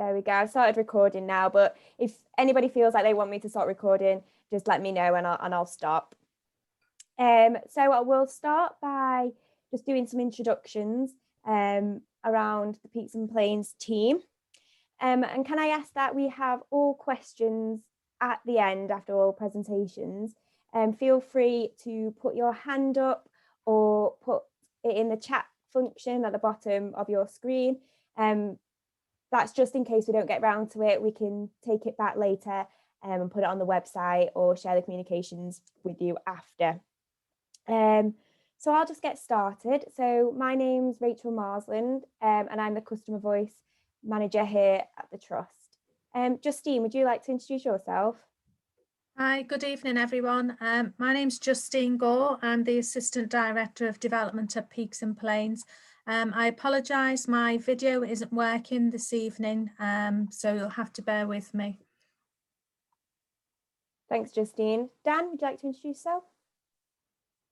There we go. I've started recording now, but if anybody feels like they want me to start recording, just let me know and I'll stop. So I will start by just doing some introductions around the Peaks and Plains team. And can I ask that we have all questions at the end after all presentations? Feel free to put your hand up or put it in the chat function at the bottom of your screen. That's just in case we don't get around to it. We can take it back later and put it on the website or share the communications with you after. So I'll just get started. So my name's Rachel Marsland and I'm the Customer Voice Manager here at the Trust. Justine, would you like to introduce yourself? Hi, good evening everyone. My name's Justine Gore. I'm the Assistant Director of Development at Peaks and Plains. I apologise, my video isn't working this evening, so you'll have to bear with me. Thanks, Justine. Dan, would you like to introduce yourself?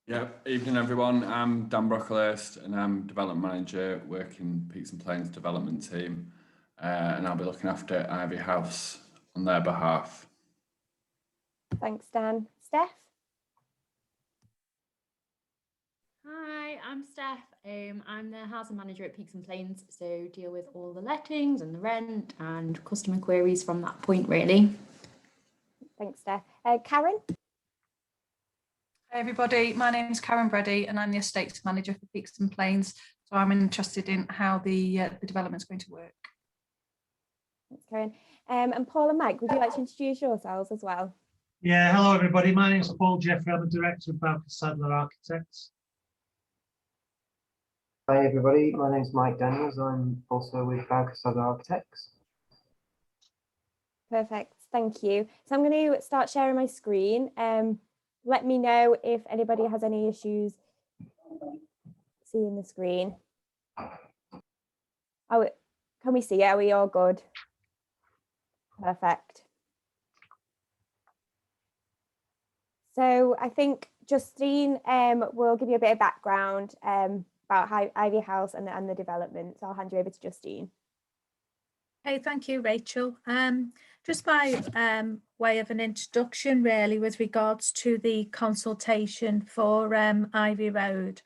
Yeah, evening everyone. I'm Dan Brocklehurst and I'm Development Manager working Peaks and Plains Development Team, and I'll be looking after Ivy House on their behalf. Thanks, Dan. Steph? Hi, I'm Steph. I'm the housing manager at Peaks and Plains, so deal with all the lettings and the rent and customer queries from that point, really. Thanks, Steph. Karen? Hi everybody, my name is Karen Brady and I'm the Estates Manager for Peaks and Plains, so I'm interested in how the development's going to work. Thanks, Karen. And Paul and Mike, would you like to introduce yourselves as well? Yeah, hello everybody. My name is Paul Jeffrey. I'm a director of Bowker Sadler Architects. Hi everybody, my name is Mike Daniels. I'm also with Bowker Sadler Architects. Perfect, thank you. So I'm going to start sharing my screen. Let me know if anybody has any issues seeing the screen. Oh, can we see it? Are we all good? Perfect. So I think Justine will give you a bit of background about Ivy House and the development. So I'll hand you over to Justine. Hey, thank you, Rachel. Just by way of an introduction, really, with regards to the consultation for Ivy Road.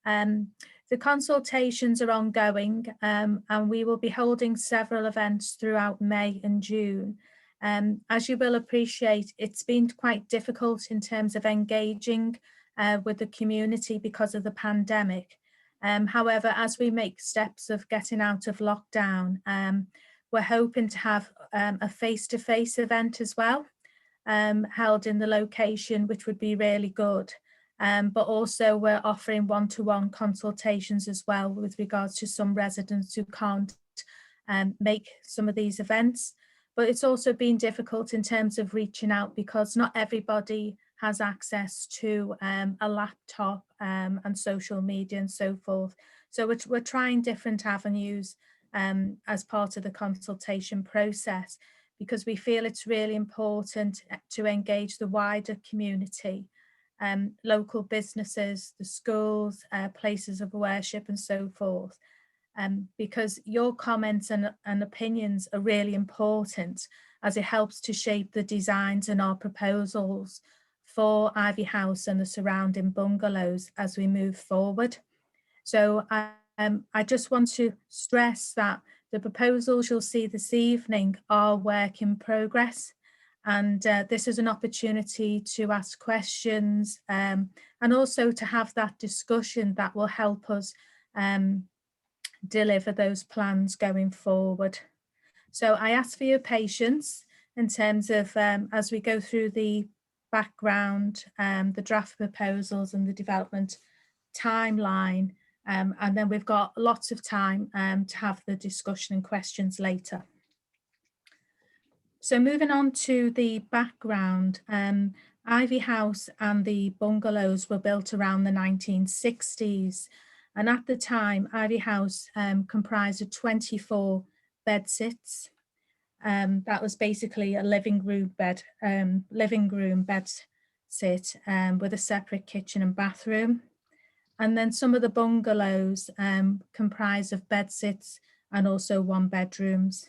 The consultations are ongoing and we will be holding several events throughout May and June. As you will appreciate, it's been quite difficult in terms of engaging with the community because of the pandemic. However, as we make steps of getting out of lockdown, we're hoping to have a face-to-face event as well, held in the location, which would be really good. But also we're offering one-to-one consultations as well with regards to some residents who can't make some of these events. But it's also been difficult in terms of reaching out because not everybody has access to a laptop and social media and so forth. So we're trying different avenues as part of the consultation process because we feel it's really important to engage the wider community, local businesses, the schools, places of worship and so forth. Because your comments and opinions are really important as it helps to shape the designs and our proposals for Ivy House and the surrounding bungalows as we move forward. So I just want to stress that the proposals you'll see this evening are work in progress, and this is an opportunity to ask questions and also to have that discussion that will help us deliver those plans going forward. So I ask for your patience in terms of as we go through the background, the draft proposals and the development timeline, and then we've got lots of time to have the discussion and questions later. So moving on to the background, Ivy House and the bungalows were built around the 1960s. And at the time, Ivy House comprised of 24 bed sits. That was basically a living room bed sit with a separate kitchen and bathroom. And then some of the bungalows comprise of bed sits and also one bedrooms.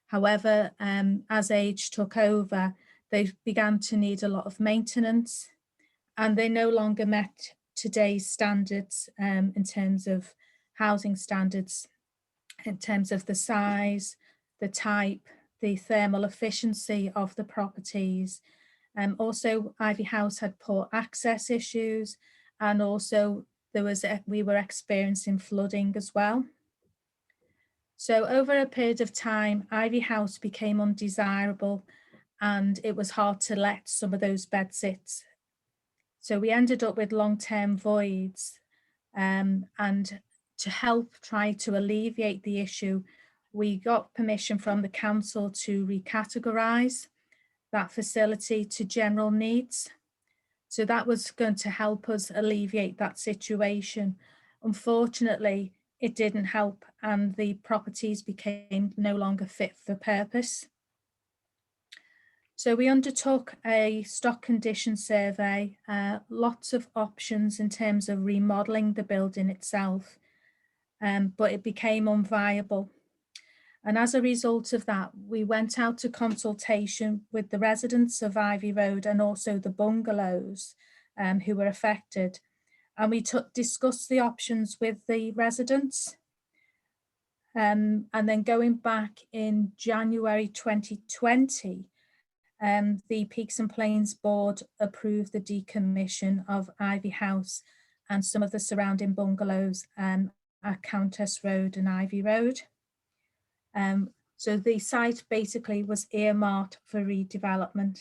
However, as age took over, they began to need a lot of maintenance, and they no longer met today's standards in terms of housing standards, in terms of the size, the type, the thermal efficiency of the properties. Also, Ivy House had poor access issues, and also we were experiencing flooding as well. So over a period of time, Ivy House became undesirable, and it was hard to let some of those bed sits. So we ended up with long-term voids, and to help try to alleviate the issue, we got permission from the council to recategorise that facility to general needs. So that was going to help us alleviate that situation. Unfortunately, it didn't help, and the properties became no longer fit for purpose. So we undertook a stock condition survey, lots of options in terms of remodelling the building itself, but it became unviable. And as a result of that, we went out to consultation with the residents of Ivy Road and also the bungalows who were affected. And we discussed the options with the residents. And then going back in January 2020, the Peaks and Plains Board approved the decommission of Ivy House and some of the surrounding bungalows at Countess Road and Ivy Road. So the site basically was earmarked for redevelopment.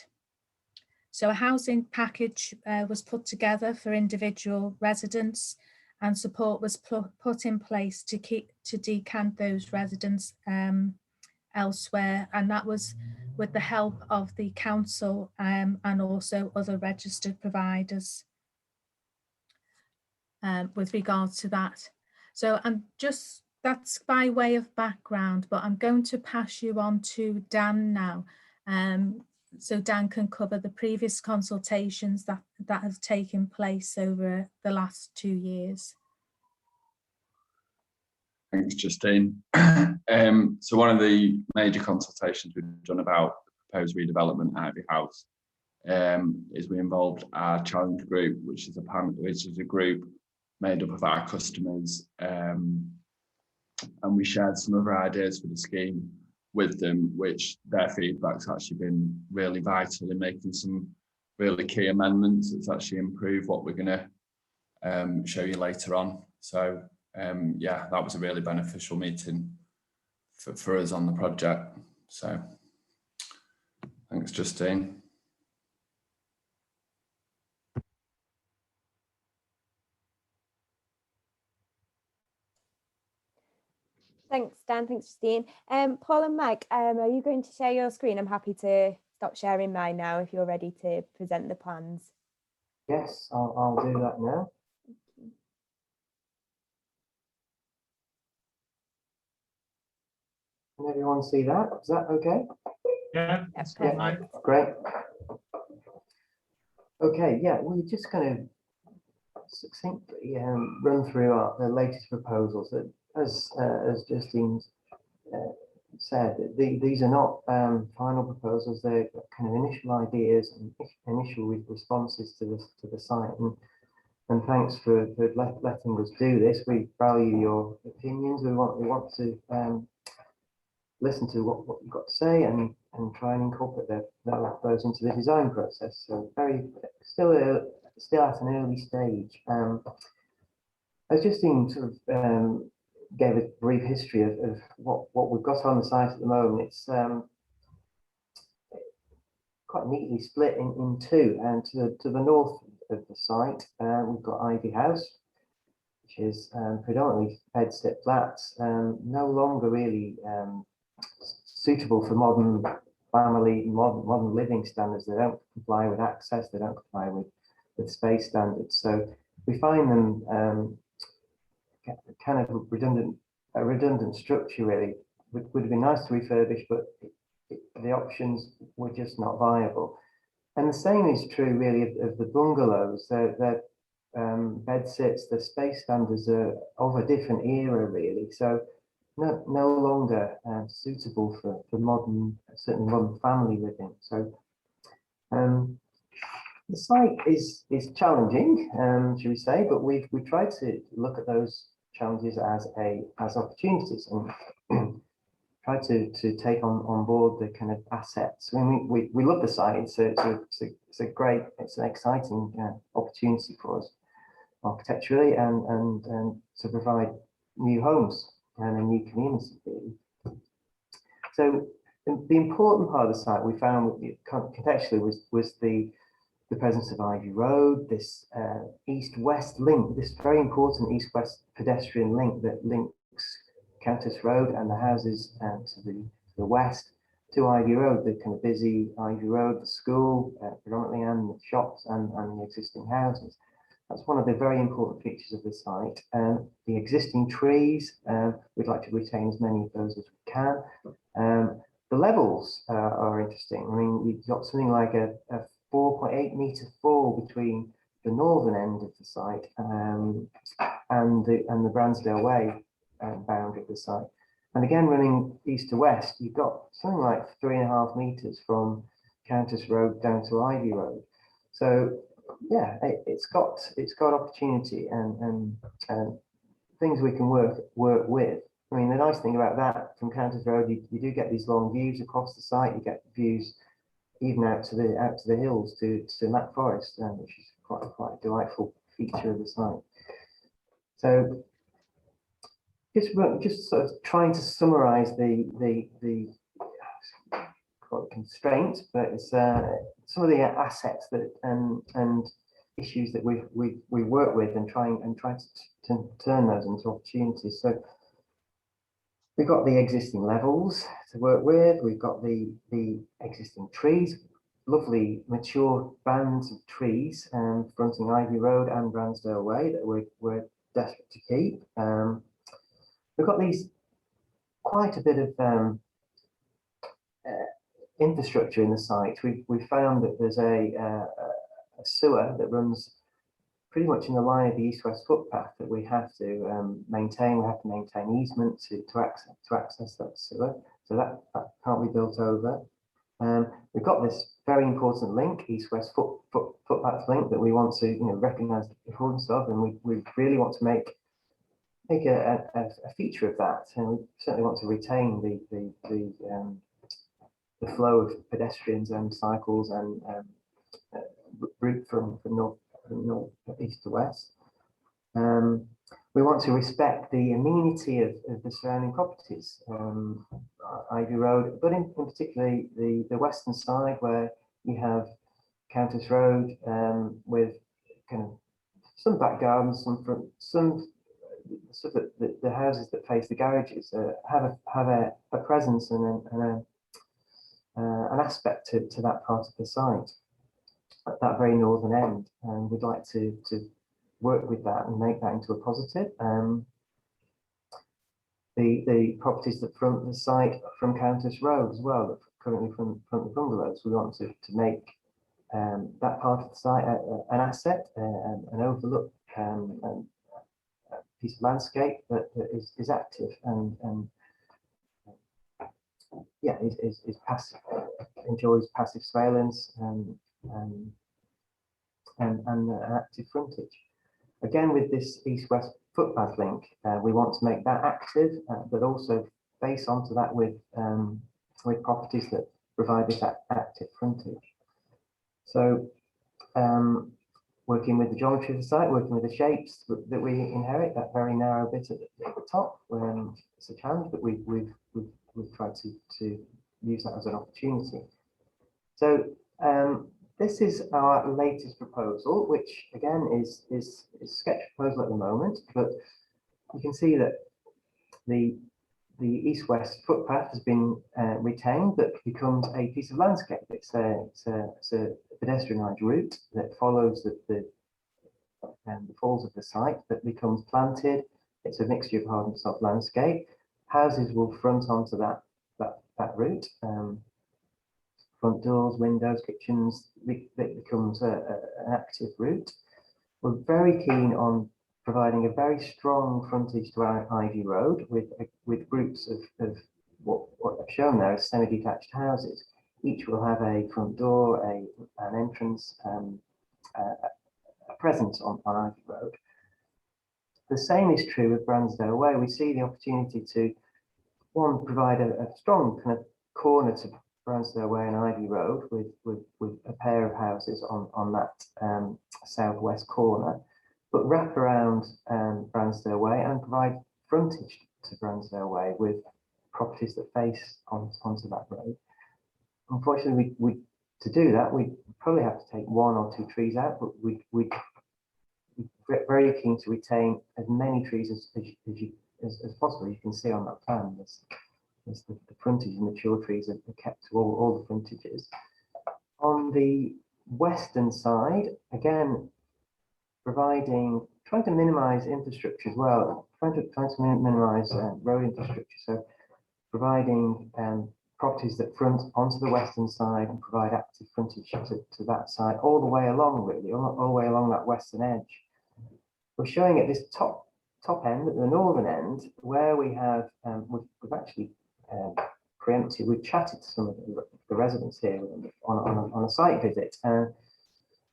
So a housing package was put together for individual residents, and support was put in place to decant those residents elsewhere, and that was with the help of the council and also other registered providers with regards to that. So that's by way of background, but I'm going to pass you on to Dan now. So Dan can cover the previous consultations that have taken place over the last 2 years. Thanks, Justine. So one of the major consultations we've done about the proposed redevelopment at Ivy House is we involved our challenge group, which is a group made up of our customers, and we shared some of our ideas for the scheme with them, which their feedback's actually been really vital in making some really key amendments. It's actually improved what we're going to show you later on. So yeah, that was a really beneficial meeting for us on the project. So thanks, Justine. Thanks, Dan. Thanks, Justine. Paul and Mike, are you going to share your screen? I'm happy to stop sharing mine now if you're ready to present the plans. Yes, I'll do that now. Can everyone see that? Is that okay? Yeah, that's good, Mike. Great. Okay, yeah, we're just going to succinctly run through the latest proposals. That, as Justine said, these are not final proposals. They're kind of initial ideas and initial responses to the site. And thanks for letting us do this. We value your opinions. We want to listen to what you've got to say and try and incorporate those into the design process. So still at an early stage. As Justine sort of gave a brief history of what we've got on the site at the moment. It's quite neatly split in two. And to the north of the site, we've got Ivy House, which is predominantly bed-sit flats, no longer really suitable for modern modern living standards. They don't comply with access, they don't comply with space standards. So we find them kind of a redundant structure really. Would have been nice to refurbish, but the options were just not viable. And the same is true really of the bungalows. They're bed sits, the space standards are of a different era really. So no longer suitable for modern, certainly modern family living. So the site is challenging, should we say, but we tried to look at those challenges as opportunities and try to take on board the kind of assets. I mean, we love the site. It's an exciting opportunity for us architecturally and to provide new homes and a new community. So the important part of the site we found contextually was the presence of Ivy Road, this east-west link, this very important east-west pedestrian link that links Countess Road and the houses to the west to Ivy Road, the kind of busy Ivy Road, the school predominantly, and the shops and the existing houses. That's one of the very important features of the site. The existing trees, we'd like to retain as many of those as we can. The levels are interesting. I mean, you've got something like a 4.8 metre fall between the northern end of the site and the Bransdale Way boundary of the site. And again, running east to west, you've got something like 3.5 metres from Countess Road down to Ivy Road. So yeah, it's got opportunity and things we can work with. I mean, the nice thing about that from Countess Road, you do get these long views across the site. You get views even out to the hills to Mac Forest, which is quite a delightful feature of the site. So just sort of trying to summarise the constraints, but it's some of the assets that and issues that we work with and try to turn those into opportunities. So we've got the existing levels to work with. We've got the existing trees, lovely mature bands of trees fronting Ivy Road and Bransdale Way that we're desperate to keep. We've got these quite a bit of infrastructure in the site. We found that there's a sewer that runs pretty much in the line of the east-west footpath that we have to maintain. We have to maintain easement to access that sewer, so that can't be built over. We've got this very important link, east-west footpath link, that we want to recognise the importance of, and we really want to make a feature of that, and we certainly want to retain the flow of pedestrians and cycles and route from north east to west. We want to respect the amenity of the surrounding properties, Ivy Road, but in particularly the western side where you have Countess Road with kind of some back gardens, some so that the houses that face the garages have a presence and an aspect to that part of the site at that very northern end, and we'd like to work with that and make that into a positive. The properties that front the site from Countess Road as well, that currently front the bungalows, we want to make that part of the site an asset, an overlook, piece of landscape that is active and yeah, is passive, enjoys passive surveillance and active frontage. Again, with this east-west footpath link, we want to make that active, but also face onto that with properties that provide this active frontage. So working with the geometry of the site, working with the shapes that we inherit, that very narrow bit at the top, it's a challenge, but we've tried to use that as an opportunity. So this is our latest proposal, which again is a sketch proposal at the moment, but you can see that the east-west footpath has been retained, but becomes a piece of landscape. It's a pedestrianised route that follows the falls of the site that becomes planted. It's a mixture of hard and soft landscape. Houses will front onto that route. Front doors, windows, kitchens, it becomes an active route. We're very keen on providing a very strong frontage to our Ivy Road with groups of what I've shown there as semi-detached houses. Each will have a front door, an entrance, a presence on Ivy Road. The same is true with Bransdale Way. We see the opportunity to, one, provide a strong kind of corner to Bransdale Way and Ivy Road with a pair of houses on that southwest corner, but wrap around Bransdale Way and provide frontage to Bransdale Way with properties that face onto that road. Unfortunately, to do that, we probably have to take 1 or 2 trees out, but we're very keen to retain as many trees as possible. You can see on that plan, there's the frontage and mature trees are kept to all the frontages. On the western side, again, trying to minimise infrastructure as well, trying to minimise road infrastructure. So providing properties that front onto the western side and provide active frontage to that side, all the way along, really, all the way along that western edge. We're showing at this top end, at the northern end, where we have, we've actually preempted, we've chatted to some of the residents here on a site visit,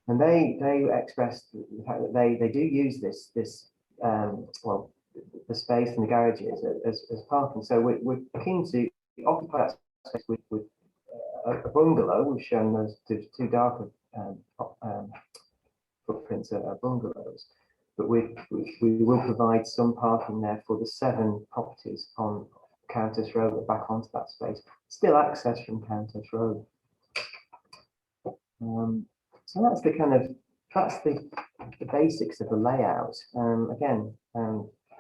and they expressed the fact that they do use this well, the space in the garages as parking. So we're keen to occupy that space with a bungalow. We've shown those two darker footprints are bungalows, but we will provide some parking there for the 7 properties on Countess Road that back onto that space. Still access from Countess Road. So that's the basics of the layout. Again,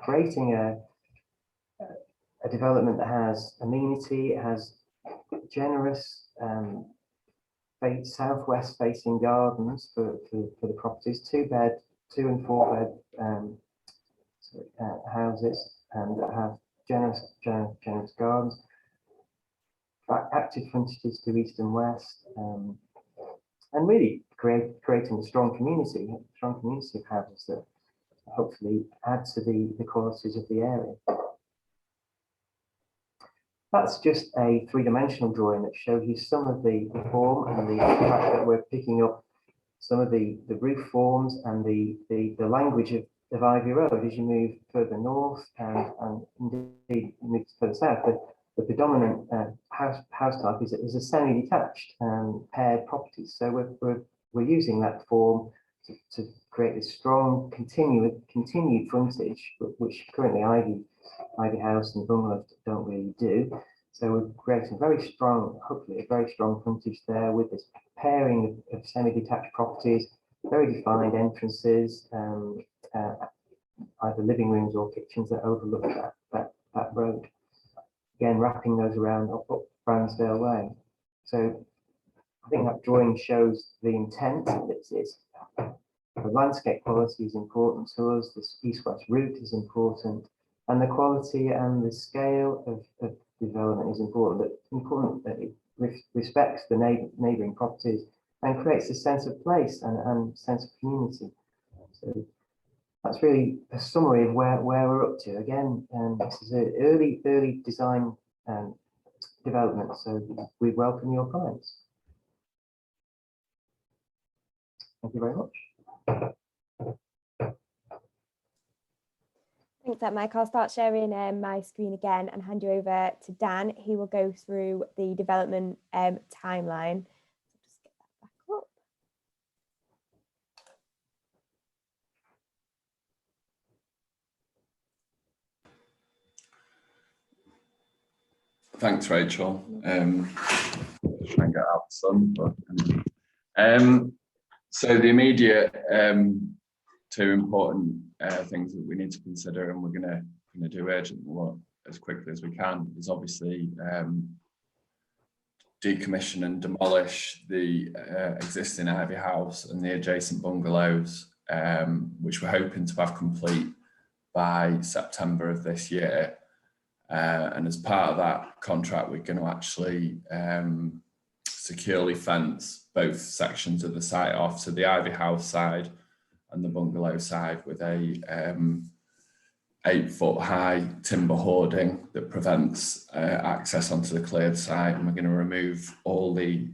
creating a development that has amenity, it has generous southwest facing gardens for the properties, 2 and 4 bed houses, and that have generous gardens, active frontages to east and west, and really creating a strong community of houses that hopefully add to the qualities of the area. That's just a 3-dimensional drawing that shows you some of the form and the fact that we're picking up some of the roof forms and the language of Ivy Road as you move further north and indeed move further south. The predominant house type is a semi-detached paired properties. So we're using that form to create this strong continued frontage, which currently Ivy House and bungalows don't really do. So we're creating hopefully a very strong frontage there with this pairing of semi-detached properties, very defined entrances, either living rooms or kitchens that overlook that road. Again, wrapping those around up Bransdale Way. So I think that drawing shows the intent. The landscape quality is important to us. This east-west route is important, and the quality and the scale of development is important. That it respects the neighbouring properties and creates a sense of place and sense of community. So that's really a summary of where we're up to. Again, this is an early design development, so we welcome your comments. Thank you very much. Thanks, Mike. I'll start sharing my screen again and hand you over to Dan. He will go through the development timeline. Just get that back up. Thanks, Rachel. Try and get out some. So the immediate 2 important things that we need to consider, and we're going to do urgently as quickly as we can, is obviously decommission and demolish the existing Ivy House and the adjacent bungalows, which we're hoping to have complete by September of this year. And as part of that contract, we're going to actually securely fence both sections of the site off, so the Ivy House side and the bungalow side with a 8-foot high timber hoarding that prevents access onto the cleared site, and we're going to remove all the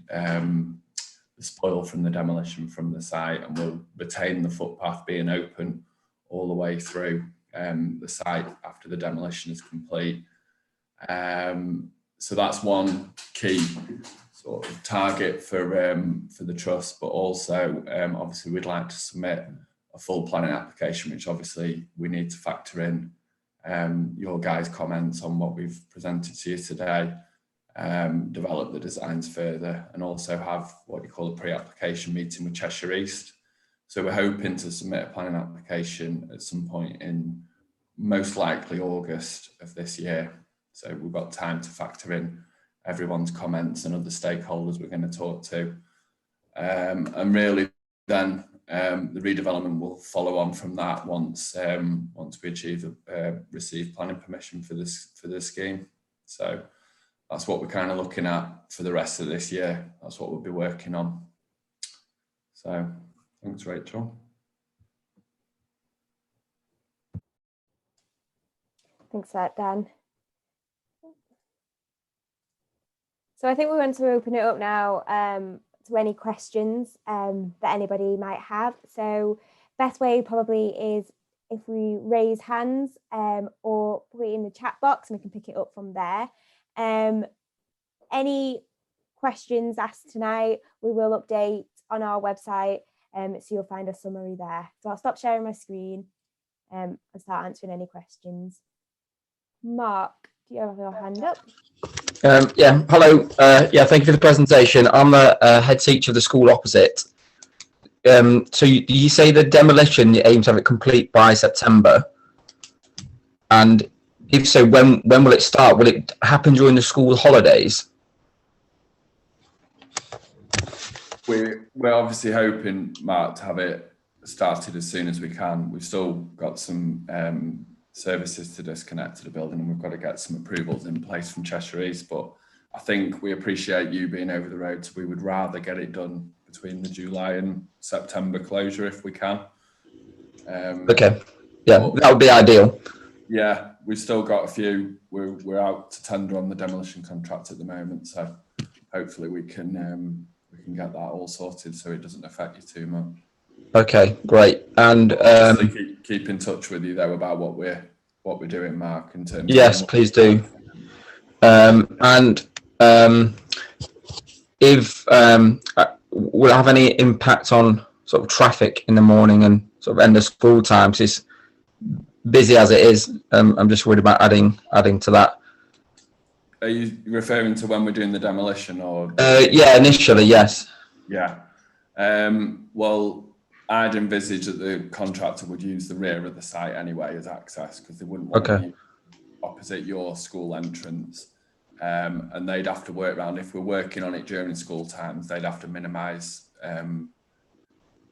spoil from the demolition from the site, and we'll retain the footpath being open all the way through the site after the demolition is complete. So that's one key sort of target for the trust, but also obviously we'd like to submit a full planning application, which obviously we need to factor in your guys' comments on what we've presented to you today, develop the designs further, and also have what you call a pre-application meeting with Cheshire East. So we're hoping to submit a planning application at some point in most likely August of this year. So we've got time to factor in everyone's comments and other stakeholders we're going to talk to. And really then the redevelopment will follow on from that once we receive planning permission for this scheme. So that's what we're kind of looking at for the rest of this year. That's what we'll be working on. So thanks, Rachel. Thanks for that, Dan. So I think we want to open it up now to any questions that anybody might have. So best way probably is if we raise hands or put it in the chat box and we can pick it up from there. Any questions asked tonight, we will update on our website, so you'll find a summary there. So I'll stop sharing my screen and start answering any questions. Mark, do you have your hand up? Yeah, hello. Yeah, thank you for the presentation. I'm the head teacher of the school opposite. So you say the demolition, you aim to have it complete by September. And if so, when will it start? Will it happen during the school holidays? We're obviously hoping, Mark, to have it started as soon as we can. We've still got some services to disconnect to the building, and we've got to get some approvals in place from Cheshire East, but I think we appreciate you being over the road, so we would rather get it done between the July and September closure if we can. Okay, yeah, that would be ideal. Yeah, we've still got a few. We're out to tender on the demolition contract at the moment, so hopefully we can get that all sorted so it doesn't affect you too much. Okay, great. And keep in touch with you though about what we're doing, Mark. In terms, yes, please do. If will it have any impact on sort of traffic in the morning and sort of end of school times? It's busy as it is. I'm just worried about adding to that. Are you referring to when we're doing the demolition, or? Yeah, initially, yes. Yeah. Well, I'd envisage that the contractor would use the rear of the site anyway as access, because they wouldn't want to be opposite your school entrance. And they'd have to work around, if we're working on it during school times, they'd have to minimise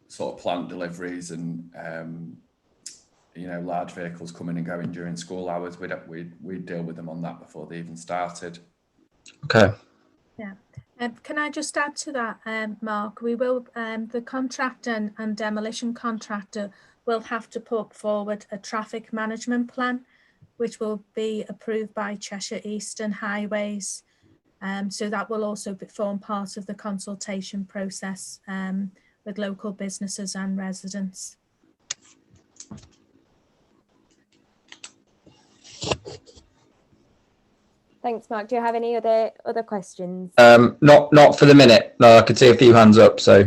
sort of plant deliveries and large vehicles coming and going during school hours. We'd deal with them on that before they even started. Okay. Yeah. Can I just add to that, Mark? We will, the contractor and demolition contractor will have to put forward a traffic management plan, which will be approved by Cheshire East and Highways. So that will also form part of the consultation process with local businesses and residents. Thanks, Mark. Do you have any other questions? Not for the minute. No, I could see a few hands up. So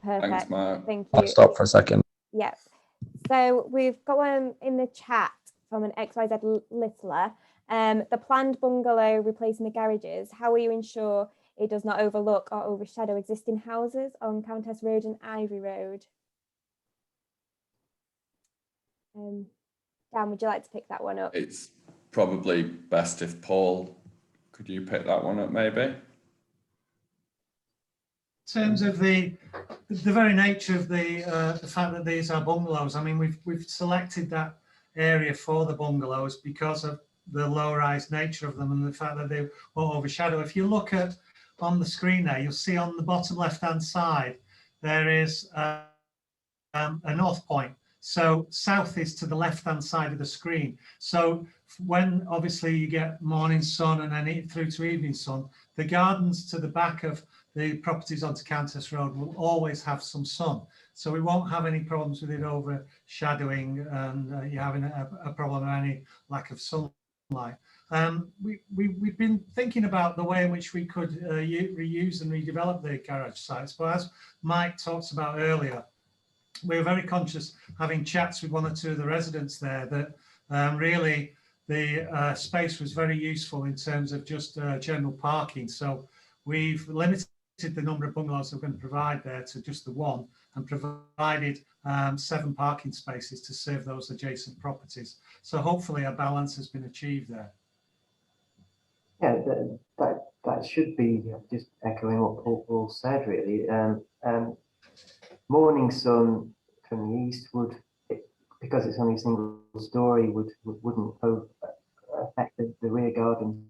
perfect. Thanks, Mark. Thank you. I'll stop for a second. Yep. So we've got one in the chat from an XYZ Littler. The planned bungalow replacing the garages. How will you ensure it does not overlook or overshadow existing houses on Countess Road and Ivy Road? Dan, would you like to pick that one up? It's probably best if Paul, could you pick that one up maybe? In terms of the very nature of the fact that these are bungalows, I mean, we've selected that area for the bungalows because of the low-rise nature of them and the fact that they won't overshadow. If you look at on the screen there, you'll see on the bottom left-hand side there is a north point. So south is to the left-hand side of the screen. So when obviously you get morning sun and then through to evening sun, the gardens to the back of the properties onto Countess Road will always have some sun. So we won't have any problems with it overshadowing and you having a problem or any lack of sunlight. We've been thinking about the way in which we could reuse and redevelop the garage sites, but as Mike talked about earlier, we were very conscious, having chats with one or two of the residents there, that really the space was very useful in terms of just general parking. So we've limited the number of bungalows we're going to provide there to just the one, and provided 7 parking spaces to serve those adjacent properties. So hopefully a balance has been achieved there. Yeah, that should be just echoing what Paul said, really. Morning sun from the east would, because it's only a single story, wouldn't affect the rear garden.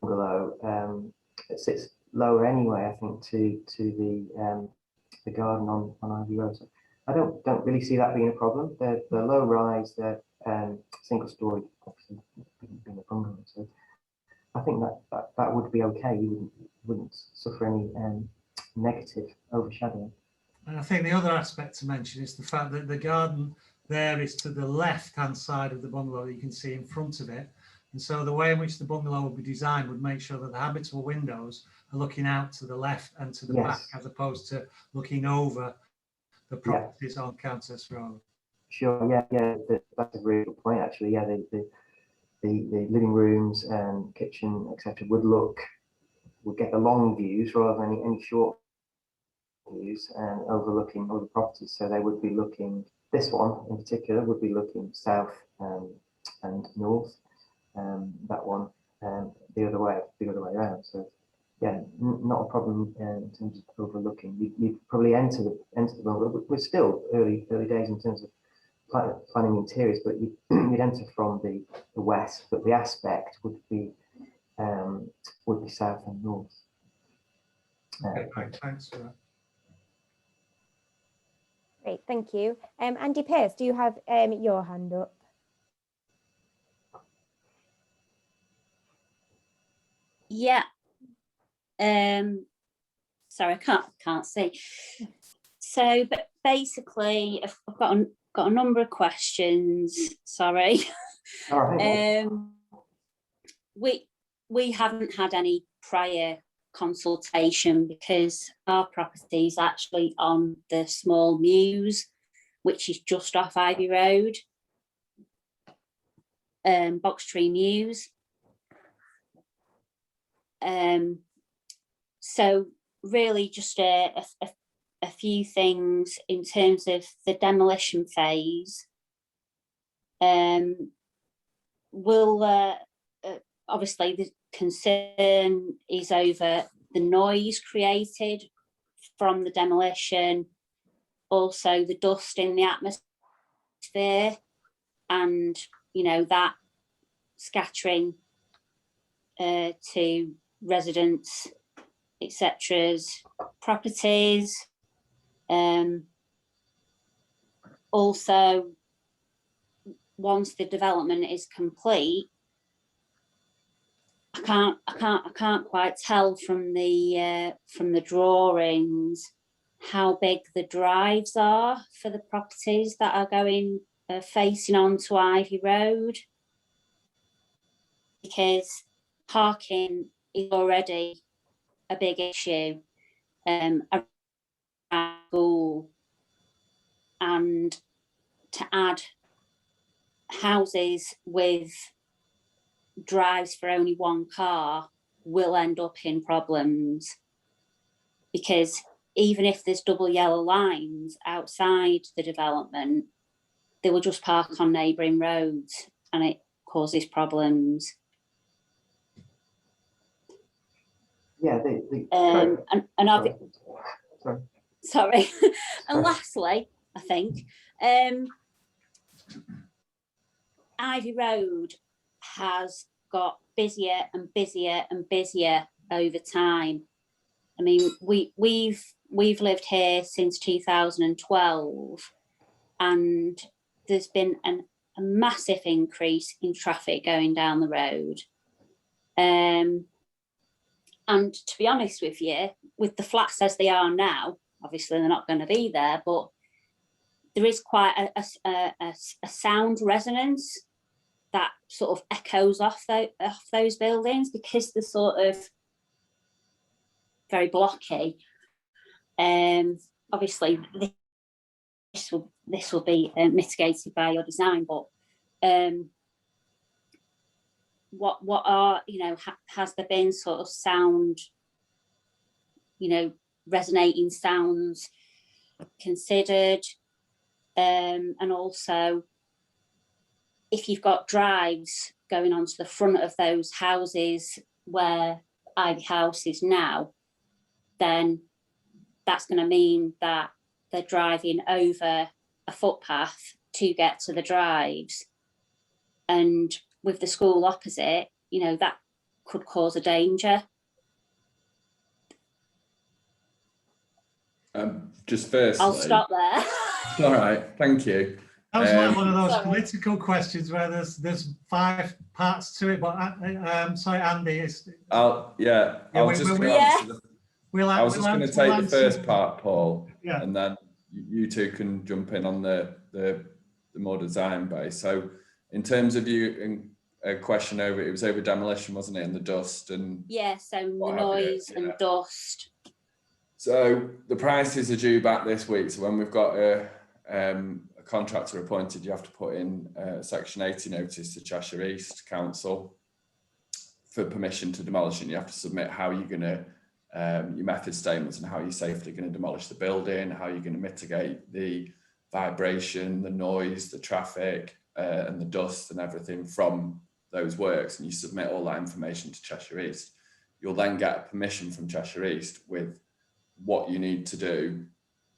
Bungalow, it sits lower anyway, I think, to the garden on Ivy Road. So I don't really see that being a problem. The low rise, the single story, obviously being a bungalow. So I think that would be okay. You wouldn't suffer any negative overshadowing. And I think the other aspect to mention is the fact that the garden there is to the left-hand side of the bungalow that you can see in front of it. And so the way in which the bungalow will be designed would make sure that the habitable windows are looking out to the left and to the back, as opposed to looking over the properties on Countess Road. Sure, yeah, that's a really good point, actually. Yeah, the living rooms and kitchen, etc., would get the long views rather than any short views and overlooking other properties. So they would be looking, this one in particular would be looking south and north. That one the other way around. So yeah, not a problem in terms of overlooking. You'd probably enter the bungalow. We're still early days in terms of planning interiors, but you'd enter from the west, but the aspect would be south and north. Okay, great, thanks for that. Great, thank you. Andy Pearce, do you have your hand up? Yeah. Sorry, I can't see. So, but basically, I've got a number of questions. Sorry. All right. We haven't had any prior consultation because our property is actually on the small mews, which is just off Ivy Road, Box Tree Mews. So really just a few things in terms of the demolition phase. Will obviously the concern is over the noise created from the demolition, also the dust in the atmosphere, and that scattering to residents, etc's properties. Also, once the development is complete, I can't quite tell from the drawings how big the drives are for the properties that are going facing onto Ivy Road, because parking is already a big issue around school, and to add houses with drives for only one car will end up in problems, because even if there's double yellow lines outside the development, they will just park on neighbouring roads and it causes problems. Yeah, and sorry. sorry. And lastly, I think Ivy Road has got busier and busier and busier over time. I mean, we've lived here since 2012, and there's been a massive increase in traffic going down the road. And to be honest with you, with the flats as they are now, obviously they're not going to be there, but there is quite a sound resonance that sort of echoes off those buildings, because they're sort of very blocky. Obviously this will be mitigated by your design, but what are, you know, has there been sort of sound, you know, resonating sounds considered? And also, if you've got drives going onto the front of those houses where Ivy House is now, then that's going to mean that they're driving over a footpath to get to the drives. And with the school opposite, you know, that could cause a danger. Just firstly, I'll stop there. All right, thank you. That was like one of those Sorry. political questions where there's 5 parts to it. But sorry, Andy. I was just going to take the first part, Paul, yeah, and then you two can jump in on the more design base. So, in terms of a question over, it was over demolition, wasn't it, and the dust and so the noise and dust. So the prices are due back this week. So when we've got a contractor appointed, you have to put in a Section 80 notice to Cheshire East Council for permission to demolish, and you have to submit how you're going to your method statements and how you're safely going to demolish the building, how you're going to mitigate the vibration, the noise, the traffic, and the dust and everything from those works, and you submit all that information to Cheshire East. You'll then get a permission from Cheshire East with what you need to do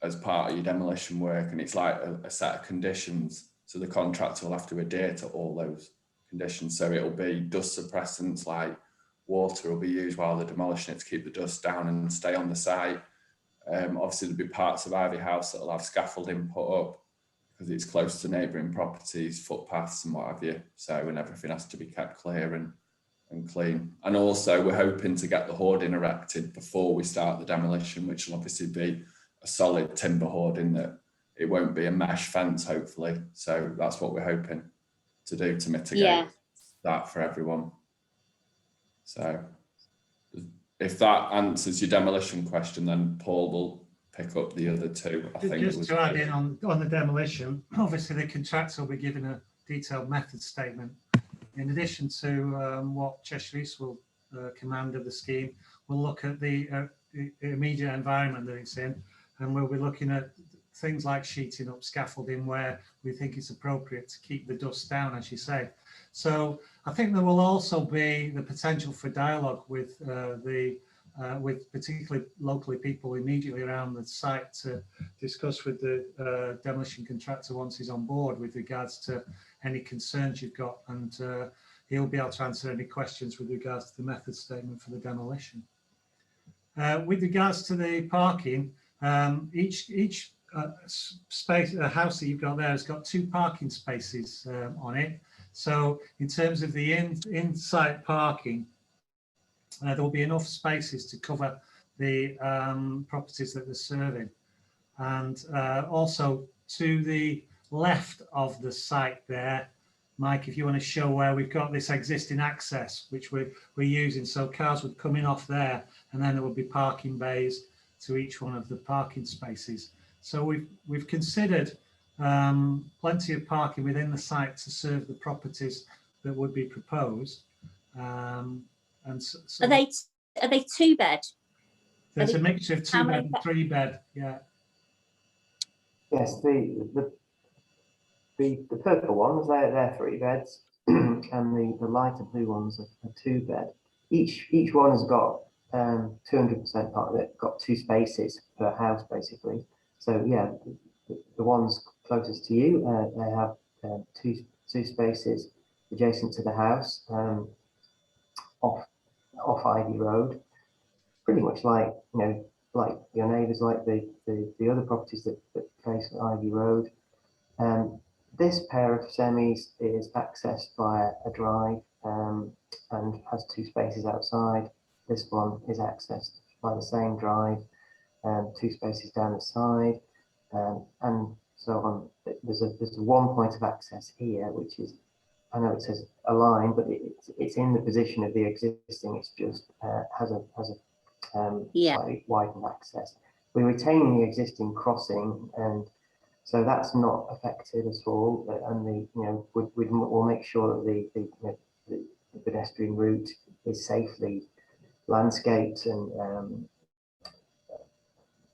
as part of your demolition work, and it's like a set of conditions. So the contractor will have to adhere to all those conditions. So it'll be dust suppressants, like water will be used while they're demolishing it to keep the dust down and stay on the site. Obviously there'll be parts of Ivy House that will have scaffolding put up because it's close to neighbouring properties, footpaths and what have you. So, and everything has to be kept clear and clean. And also we're hoping to get the hoarding erected before we start the demolition, which will obviously be a solid timber hoarding, that it won't be a mesh fence, hopefully. So that's what we're hoping to do to mitigate that for everyone. So if that answers your demolition question, then Paul will pick up the other two. I think just to add in on the demolition, obviously the contractor will be given a detailed method statement. In addition to what Cheshire East will command of the scheme, we'll look at the immediate environment that it's in, and we'll be looking at things like sheeting up, scaffolding where we think it's appropriate to keep the dust down, as you say. So I think there will also be the potential for dialogue with with particularly locally people immediately around the site to discuss with the demolition contractor once he's on board with regards to any concerns you've got, and he'll be able to answer any questions with regards to the method statement for the demolition. With regards to the parking, each space, house that you've got there has got 2 parking spaces on it. So in terms of the inside parking, there will be enough spaces to cover the properties that they're serving. And also to the left of the site there, Mike, if you want to show where we've got this existing access, which we're using, so cars would come in off there, and then there would be parking bays to each one of the parking spaces. So we've considered plenty of parking within the site to serve the properties that would be proposed. And so Are they 2-bed? There's a mixture of 2-bed and 3-bed. Yeah. Yes, the purple ones, they're 3 beds, and the lighter blue ones are 2-bed. Each one has got 200% part of it got 2 spaces per house, basically. So yeah, the ones closest to you, they have two spaces adjacent to the house, off Ivy Road, pretty much like like your neighbours, like the other properties that face Ivy Road. This pair of semis is accessed via a drive and has 2 spaces outside. This one is accessed by the same drive, 2 spaces down the side, and so on. There's one point of access here, which is, I know it says a line, but it's in the position of the existing. It's just has a slightly widened access. We retain the existing crossing, and so that's not affected at all. And we'll make sure that the pedestrian route is safely landscaped, and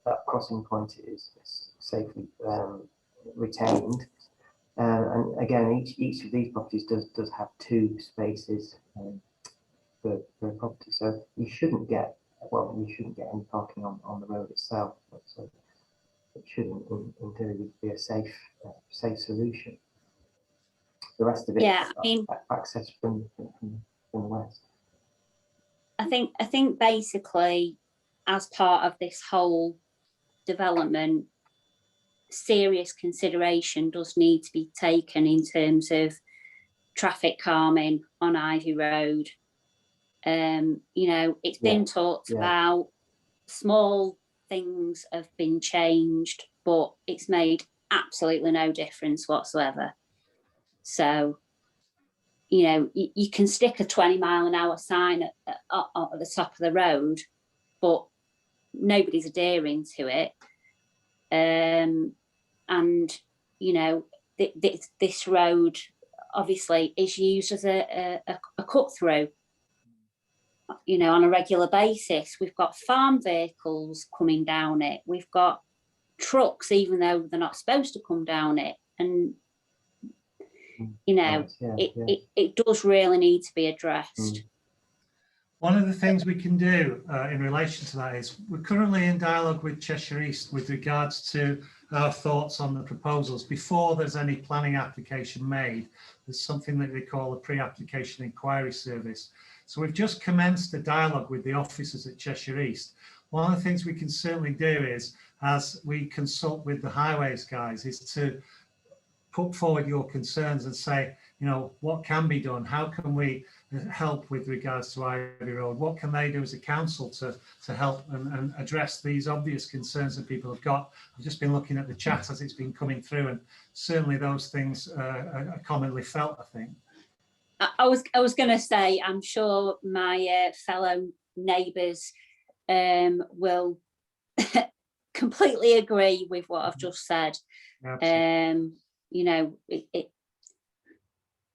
that crossing point is safely retained. And again, each of these properties does have 2 spaces per property, so you shouldn't get any parking on the road itself. So it should, in theory, be a safe solution. The rest of it, access from the west. I think basically, as part of this whole development, serious consideration does need to be taken in terms of traffic calming on Ivy Road. It's been talked about, small things have been changed, but it's made absolutely no difference whatsoever. So, you can stick a 20-mile-an-hour sign at the top of the road, but nobody's adhering to it. This road obviously is used as a cut through, on a regular basis. We've got farm vehicles coming down it. We've got trucks, even though they're not supposed to come down it. And, it does really need to be addressed. One of the things we can do in relation to that is we're currently in dialogue with Cheshire East with regards to our thoughts on the proposals. Before there's any planning application made, there's something that they call a pre-application inquiry service. So we've just commenced a dialogue with the officers at Cheshire East. One of the things we can certainly do is, as we consult with the highways guys, is to put forward your concerns and say, what can be done? How can we help with regards to Ivy Road? What can they do as a council to help and address these obvious concerns that people have got? I've just been looking at the chat as it's been coming through, and certainly those things are commonly felt, I think. I was going to say, I'm sure my fellow neighbours will completely agree with what I've just said.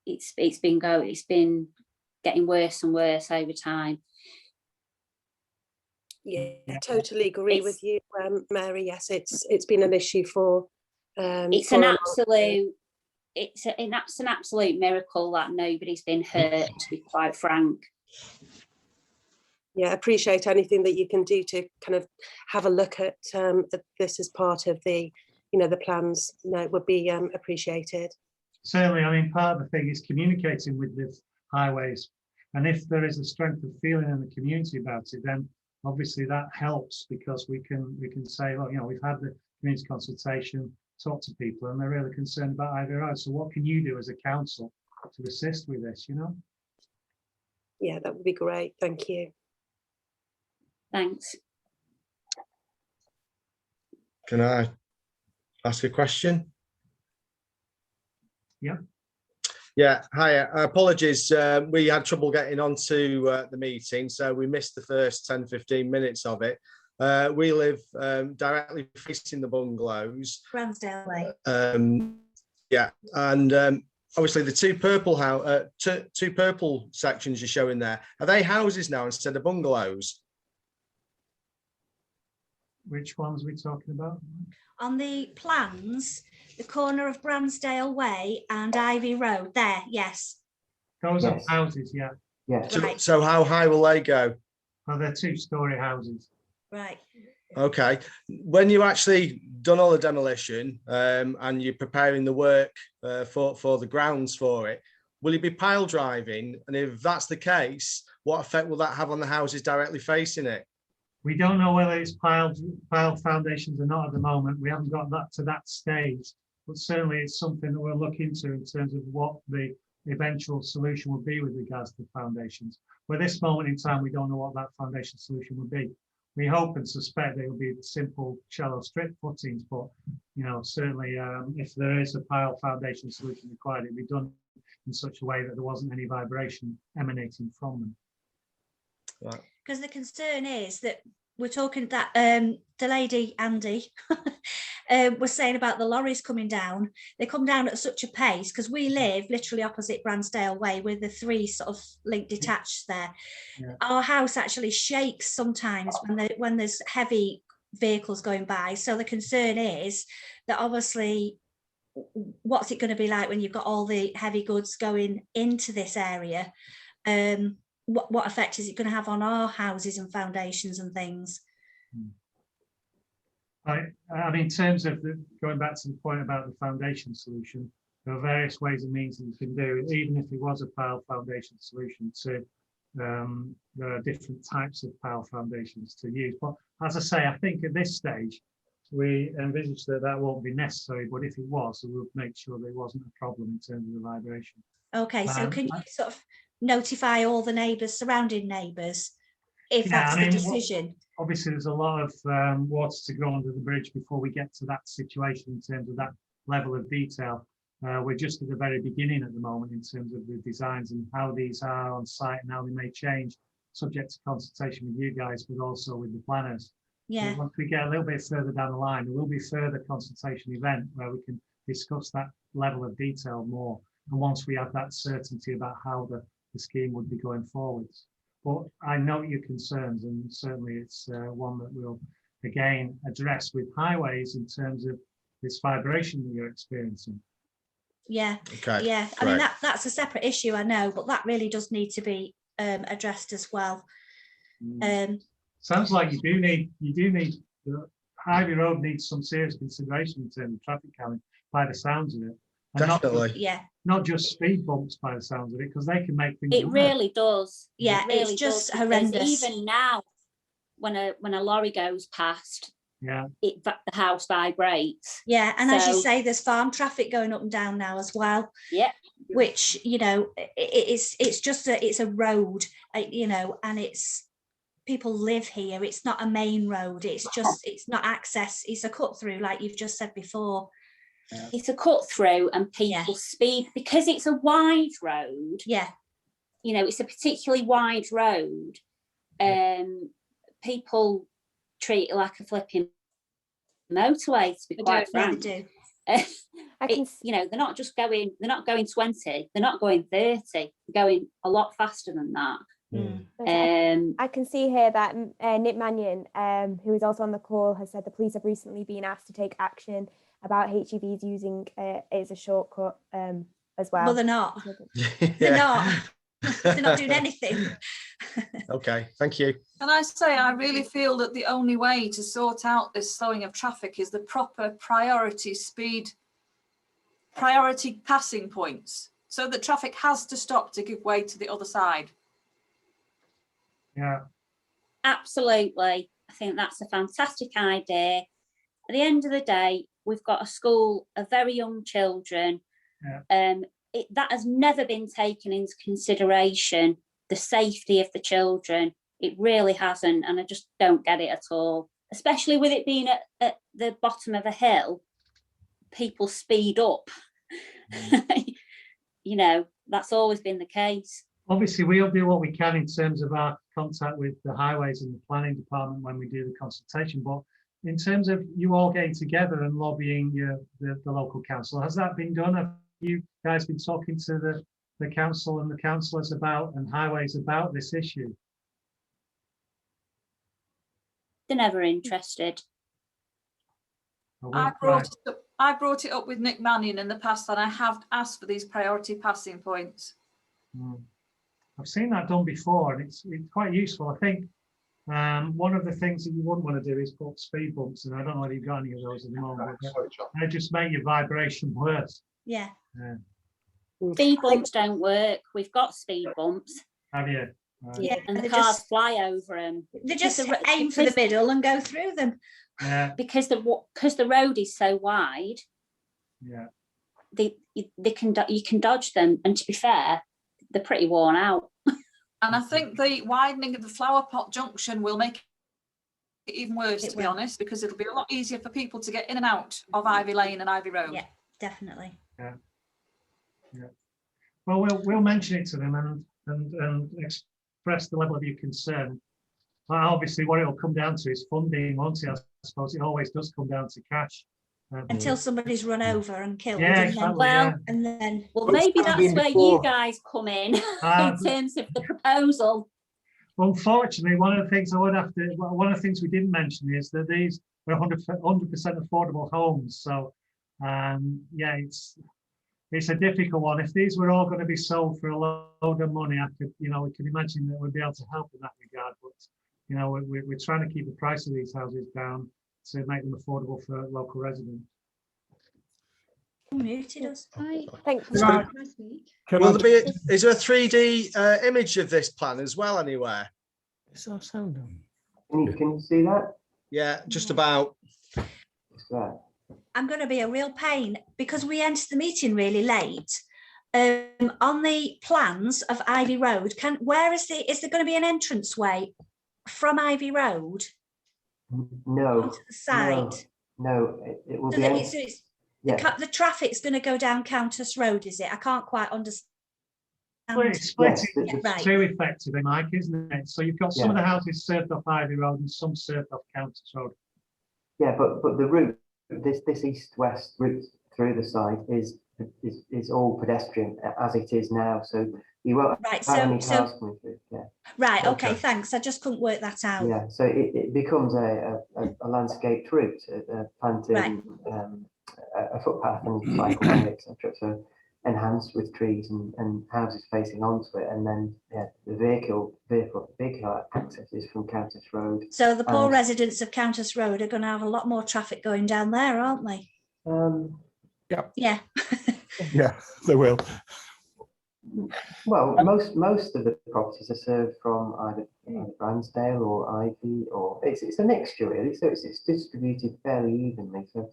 It's been getting worse and worse over time. Yeah, I totally agree with you, Mary. Yes, it's been an issue for. It's an absolute miracle that nobody's been hurt, to be quite frank. Yeah, appreciate anything that you can do to kind of have a look at this as part of the plans. It would be appreciated. Certainly, I mean, part of the thing is communicating with the highways, and if there is a strength of feeling in the community about it, then obviously that helps, because we can say, well, we've had the community consultation, talk to people, and they're really concerned about Ivy Road. So what can you do as a council to assist with this? Yeah, that would be great. Thank you. Thanks. Can I ask a question? Yeah. Yeah, hi, apologies. We had trouble getting onto the meeting, so we missed the first 10-15 minutes of it. We live directly facing the bungalows. Bransdale Way. Yeah, and obviously the two purple sections you're showing there, are they houses now instead of bungalows? Which ones are we talking about? On the plans, the corner of Bransdale Way and Ivy Road, there, yes. Those are houses, yeah. Yeah. So how high will they go? Oh, they're 2-storey houses. Right. Okay. When you actually done all the demolition and you're preparing the work for the grounds for it, will you be pile driving? And if that's the case, what effect will that have on the houses directly facing it? We don't know whether it's piled foundations or not at the moment. We haven't got that to that stage, but certainly it's something that we'll look into in terms of what the eventual solution will be with regards to foundations. But at this moment in time, we don't know what that foundation solution would be. We hope and suspect they will be simple, shallow strip footings, but certainly if there is a pile foundation solution required, it'll be done in such a way that there wasn't any vibration emanating from them. Right. Because the concern is that we're talking that the lady Andy was saying about the lorries coming down. They come down at such a pace because we live literally opposite Bransdale Way with the 3 sort of link detached there. Yeah. Our house actually shakes sometimes when there's heavy vehicles going by. So the concern is that obviously, what's it going to be like when you've got all the heavy goods going into this area? What effect is it going to have on our houses and foundations and things? I mean, in terms of going back to the point about the foundation solution, there are various ways and means that you can do it, even if it was a pile foundation solution. There are different types of pile foundations to use. But as I say, I think at this stage, we envisage that won't be necessary. But if it was, we would make sure there wasn't a problem in terms of the vibration. Okay, so can you sort of notify all the neighbours, surrounding neighbours, if that's the decision? Obviously, there's a lot of water to go under the bridge before we get to that situation in terms of that level of detail. We're just at the very beginning at the moment in terms of the designs and how these are on site and how they may change, subject to consultation with you guys, but also with the planners. Yeah. So once we get a little bit further down the line, there will be further consultation event where we can discuss that level of detail more. And once we have that certainty about how the scheme would be going forwards. But I note your concerns, and certainly it's one that we'll again address with highways in terms of this vibration that you're experiencing. Yeah. Okay. Yeah. I mean, that's a separate issue, I know, but that really does need to be addressed as well. Sounds like you do need the Ivy Road needs some serious consideration in terms of traffic calming by the sounds of it. And definitely. Not just speed bumps by the sounds of it, because they can make things It really does. Yeah, really it's just does, horrendous. Even now, when a lorry goes past, yeah, the house vibrates. Yeah, and as you say, there's farm traffic going up and down now as well. Yeah, which it's a road, and it's people live here. It's not a main road. It's not access. It's a cut through, like you've just said before. Yeah. It's a cut through, and people speed because it's a wide road. Yeah, it's a particularly wide road. People treat it like a flipping motorway, to be quite frank. They do. They're not just going. They're not going 20. They're not going 30. They're going a lot faster than that. I can see here that Nick Mannion, who is also on the call, has said the police have recently been asked to take action about HEVs using it as a shortcut as well. Well, they're not. They're not. They're not doing anything. Okay, thank you. Can I say, I really feel that the only way to sort out this slowing of traffic is the proper priority passing points, so that traffic has to stop to give way to the other side. Yeah, absolutely. I think that's a fantastic idea. At the end of the day, we've got a school of very young children. Yeah. That has never been taken into consideration, the safety of the children. It really hasn't, and I just don't get it at all. Especially with it being at the bottom of a hill, people speed up. That's always been the case. Obviously, we'll do what we can in terms of our contact with the highways and the planning department when we do the consultation. But in terms of you all getting together and lobbying the local council, has that been done? Have you guys been talking to the council and the councillors and highways about this issue? They're never interested. I brought it up with Nick Mannion in the past, and I have asked for these priority passing points. I've seen that done before, and it's quite useful. I think One of the things that you wouldn't want to do is put speed bumps, and I don't know whether you've got any of those at the moment. They just make your vibration worse. Yeah. Speed bumps don't work. We've got speed bumps. Have you? Right. Yeah, And the they cars just fly over them. they just aim for the middle and go through them. Yeah. Because the road is so wide. Yeah. You can dodge them, and to be fair, they're pretty worn out. And I think the widening of the flower pot junction will make it even worse, to be honest, because it'll be a lot easier for people to get in and out of Ivy Lane and Ivy Road. Yeah, definitely. Yeah. Yeah. Well, we'll mention it to them and express the level of your concern. But obviously, what it'll come down to is funding, won't it? I suppose it always does come down to cash. Until somebody's run over and killed. Yeah, and exactly, and then well, maybe that's where you guys come in in terms of the proposal. Unfortunately, one of the things we didn't mention is that these are 100% affordable homes. So, yeah, it's a difficult one. If these were all going to be sold for a load of money, we could imagine that we'd be able to help in that regard. But we're trying to keep the price of these houses down to make them affordable for local residents. Muted us. Thank you. Is there a 3D image of this plan as well anywhere? Is our sound on? Can you see that? Yeah, just about. I'm going to be a real pain because we entered the meeting really late. On the plans of Ivy Road, is there going to be an entranceway from Ivy Road? No. To the side. No, it will So be. the traffic's going to go down Countess Road, is it? I can't quite understand. Well, it's split Yeah, right. two effectively, Mike, isn't it? So you've got some of the houses served off Ivy Road and some served off Countess Road. Yeah, but the route, this east-west route through the site is all pedestrian as it is now. So you won't have any cars coming through. Yeah. Right. Okay. Thanks. I just couldn't work that out. Yeah. So it becomes a landscaped route, planting a footpath and cycleway, etc. So enhanced with trees and houses facing onto it, and then the vehicle access is from Countess Road. So the poor residents of Countess Road are going to have a lot more traffic going down there, aren't they? Yeah. Yeah. Yeah, they will. Well, most of the properties are served from either Bransdale or Ivy, or it's a mixture really. So it's distributed fairly evenly. So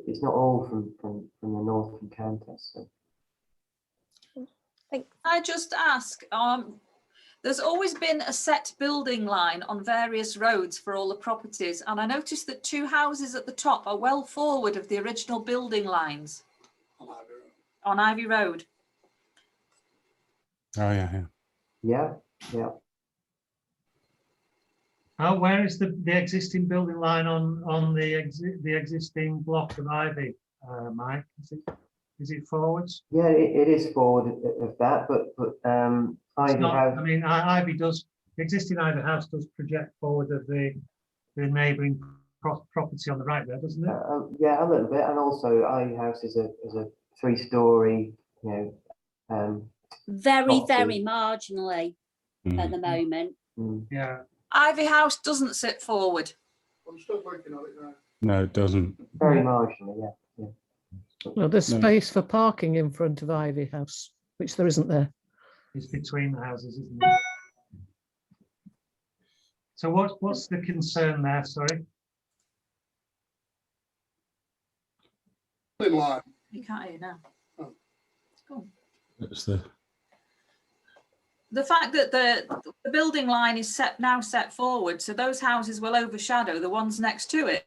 it's not all from the north from Countess. So. I just ask, there's always been a set building line on various roads for all the properties, and I noticed that 2 houses at the top are well forward of the original building lines on Ivy Road. Oh yeah. Yeah. Oh, where is the existing building line on the existing block of Ivy, Mike? Is it forwards? Yeah, it is forward of that, but Ivy House. I mean, Ivy does. The existing Ivy House does project forward of the neighbouring property on the right there, doesn't it? Yeah, a little bit, and also Ivy House is a 3-story, very marginally at the moment. Yeah. Ivy House doesn't sit forward. I'm still working on it now. No, it doesn't. Very marginally, yeah. Well, there's space for parking in front of Ivy House, which there isn't there. It's between the houses, isn't it? So what's the concern there? Sorry. Line. You can't hear now. Oh. Cool. It's The fact that the building line is now set forward, so those houses will overshadow the ones next to it.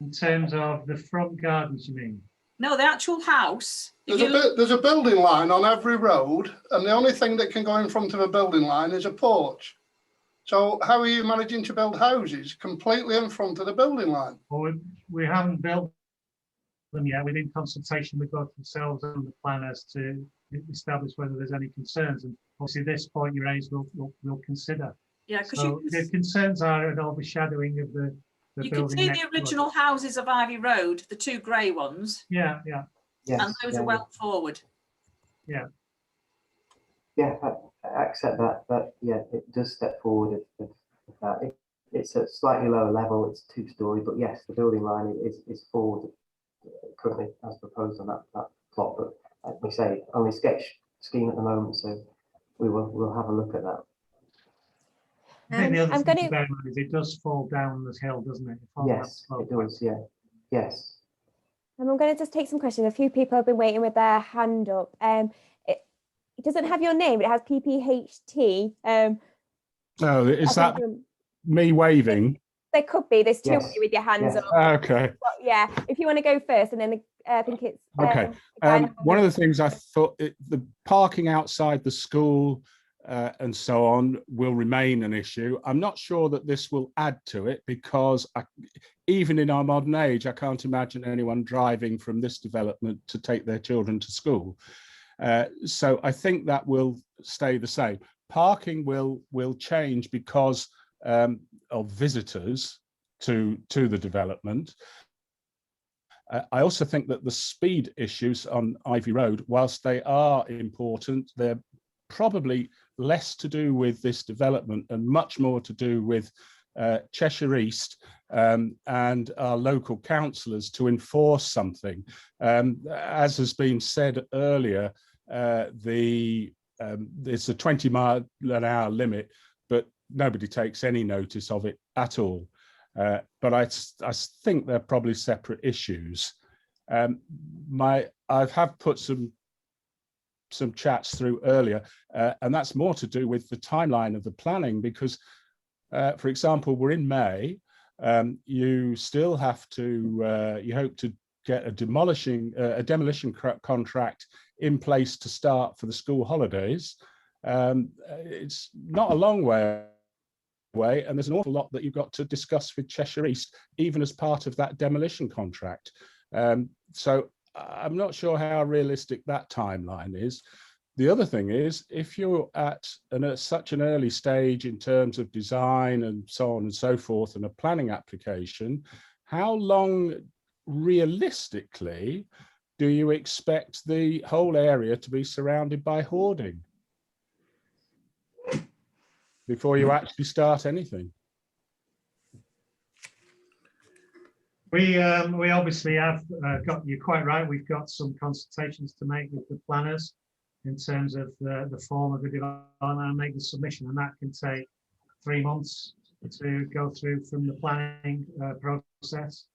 In terms of the front gardens, you mean? No, the actual house. There's a building line on every road, and the only thing that can go in front of a building line is a porch. So how are you managing to build houses completely in front of the building line? Well, we haven't built them yet. We're in consultation with both themselves and the planners to establish whether there's any concerns. And obviously, this point you raised, we'll consider. Yeah, because the concerns are an overshadowing of the you can see the original houses of Ivy Road, the 2 grey ones. Yeah. And those are well forward. Yeah. Yeah, I accept that. But yeah, it does step forward of that. It's a slightly lower level. It's 2-story, but yes, the building line is forward currently as proposed on that plot. But like we say, only sketch scheme at the moment, so we'll have a look at that. I think the other I'm thing going to bear in mind is it does fall down the hill, doesn't it? Yes, it does. Yeah. Yes. And I'm going to just take some questions. A few people have been waiting with their hand up. It doesn't have your name, but it has PPHT. Oh, is that me waving? There could be. There's two Yes. of you with your hands Yes. up. Okay. But yeah, if you want to go first, and then I think it's Okay. One of the things I thought, the parking outside the school and so on will remain an issue. I'm not sure that this will add to it, because even in our modern age, I can't imagine anyone driving from this development to take their children to school. So I think that will stay the same. Parking will change because of visitors to the development. I also think that the speed issues on Ivy Road, whilst they are important, they're probably less to do with this development and much more to do with Cheshire East and our local councillors to enforce something. As has been said earlier, there's a 20-mile-an-hour limit, but nobody takes any notice of it at all. But I think they're probably separate issues. I have put some chats through earlier, and that's more to do with the timeline of the planning, because, for example, we're in May. You still have to, you hope to get a demolition contract in place to start for the school holidays. It's not a long way away, and there's an awful lot that you've got to discuss with Cheshire East, even as part of that demolition contract. So I'm not sure how realistic that timeline is. The other thing is, if you're at such an early stage in terms of design and so on and so forth, and a planning application, how long realistically do you expect the whole area to be surrounded by hoarding before you actually start anything? We obviously have got, you're quite right, we've got some consultations to make with the planners in terms of the form of the development and make the submission, and that can take 3 months to go through from the planning process.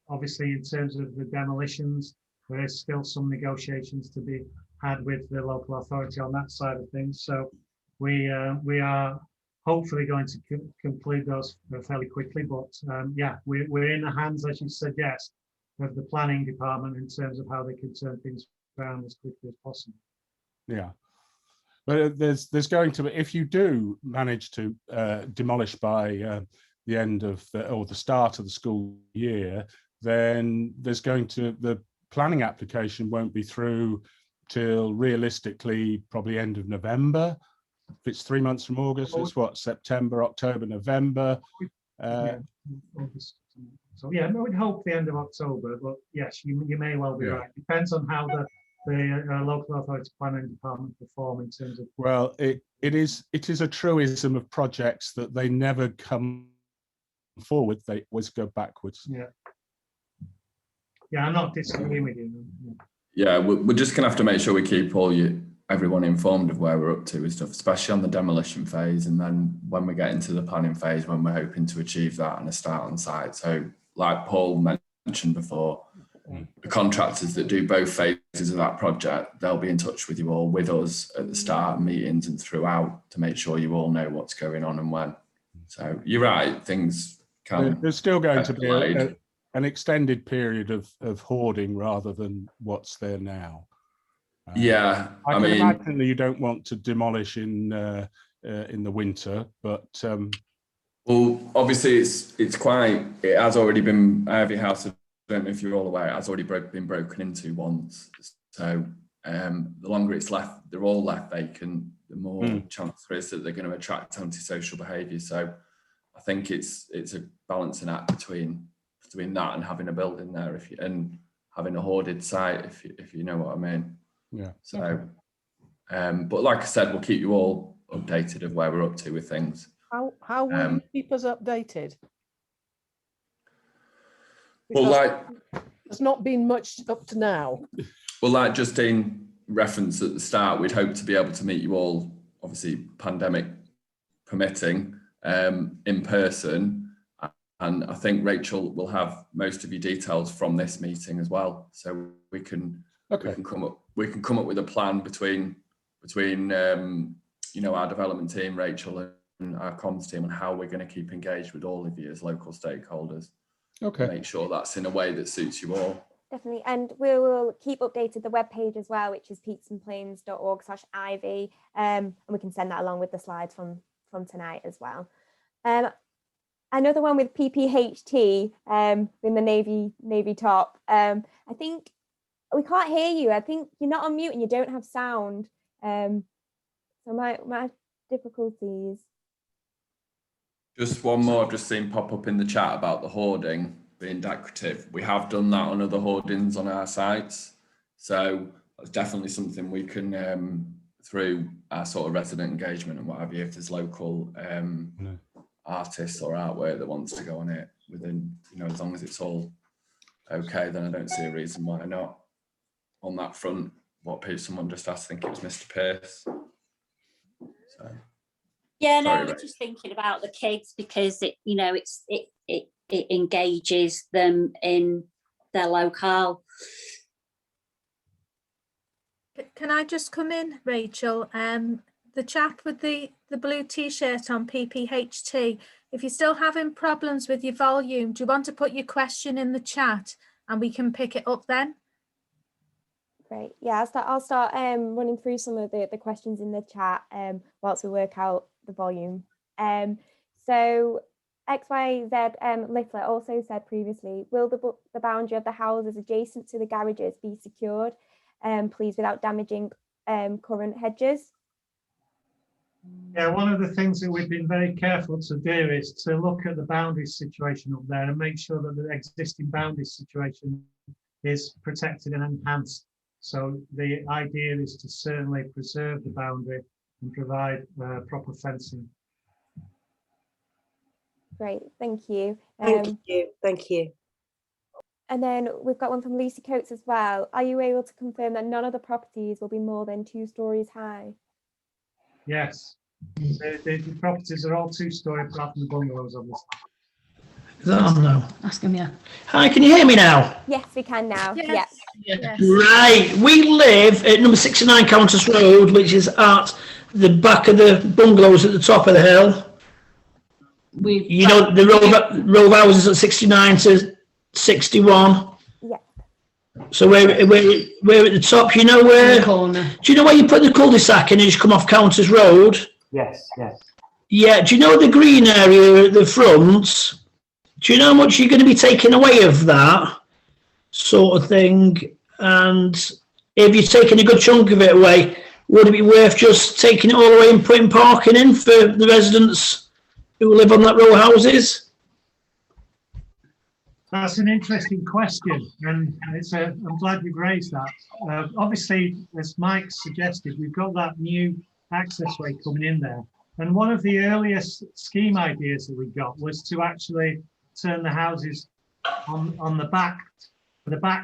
Obviously, in terms of the demolitions, there is still some negotiations to be had with the local authority on that side of things. So we are hopefully going to complete those fairly quickly, but yeah, we're in the hands, as you suggest, of the planning department in terms of how they can turn things around as quickly as possible. Yeah, but there's going to be, if you do manage to demolish by the end of or the start of the school year, then there's going to, the planning application won't be through till realistically probably end of November. If it's 3 months from August, it's what, September, October, November. So yeah, I would hope the end of October, but yes, you may well be right. Depends on how the local authority planning department perform in terms of. Well, it is a truism of projects that they never come forward; they always go backwards. Yeah. Yeah, I'm not disagreeing with you. Yeah, we're just gonna have to make sure we keep everyone informed of where we're up to and stuff, especially on the demolition phase, and then when we get into the planning phase, when we're hoping to achieve that and a start on site. So, like Paul mentioned before, the contractors that do both phases of that project, they'll be in touch with you all, with us at the start, meetings and throughout, to make sure you all know what's going on and when. So you're right, things can. There's still going to be an extended period of hoarding rather than what's there now. Yeah, I can imagine that you don't want to demolish in the winter, but well, obviously it has already been, Ivy House, I don't know if you're all aware, it has already been broken into once. So the longer it's left, they're all left vacant, the more chance there is that they're going to attract antisocial behaviour. So I think it's a balancing act between that and having a building there, and having a hoarded site, if you know what I mean. Yeah. So But like I said, we'll keep you all updated of where we're up to with things. How will you keep us updated? Well, there's not been much up to now. Well, like Justine referenced at the start, we'd hope to be able to meet you all, obviously pandemic permitting, in person. And I think Rachel will have most of your details from this meeting as well. So we can come up with a plan between you know, our development team, Rachel, and our comms team, on how we're going to keep engaged with all of you as local stakeholders. Okay. Make sure that's in a way that suits you all. Definitely, and we will keep updated the webpage as well, which is peaksandplains.org/ivy, and we can send that along with the slides from tonight as well. Another one with PPHT, in the navy top. I think we can't hear you. I think you're not on mute and you don't have sound. So might have difficulties. Just one more I've just seen pop up in the chat about the hoarding being decorative. We have done that on other hoardings on our sites. So that's definitely something we can, through our sort of resident engagement and what have you, if there's local artists or artwork that wants to go on it within, you know, as long as it's all okay, then I don't see a reason why not. On that front, someone just asked, I think it was Mr. Pearce. So. Yeah, no, Sorry, we're Ray. just thinking about the kids because it engages them in their locale. Can I just come in, Rachel? The chap with the blue T-shirt on PPHT, if you're still having problems with your volume, do you want to put your question in the chat and we can pick it up then? Great. Yeah, I'll start running through some of the questions in the chat whilst we work out the volume. So XYZ Littler also said previously, will the boundary of the houses adjacent to the garages be secured, please, without damaging current hedges? Yeah, one of the things that we've been very careful to do is to look at the boundary situation up there and make sure that the existing boundary situation is protected and enhanced. So the idea is to certainly preserve the boundary and provide proper fencing. Great, thank you. Thank you. And then we've got one from Lucy Coates as well. Are you able to confirm that none of the properties will be more than 2 stories high? Yes, the properties are all 2-story apart from the bungalows, obviously. Is that on now? Ask him, yeah. Hi, can you hear me now? Yes, we can now. Yes. Yes. Right, we live at number 69 Countess Road, which is at the back of the bungalows at the top of the hill. You know, the row of houses at 69 to 61. Yeah. So we're at the top, you know where? Do you know where you put the cul-de-sac and you just come off Countess Road? Yes, yes. Yeah, do you know the green area at the front? Do you know how much you're going to be taking away of that sort of thing? And if you're taking a good chunk of it away, would it be worth just taking it all away and putting parking in for the residents who live on that row of houses? That's an interesting question, and I'm glad you've raised that. Obviously, as Mike suggested, we've got that new accessway coming in there. And one of the earliest scheme ideas that we got was to actually turn the houses on the back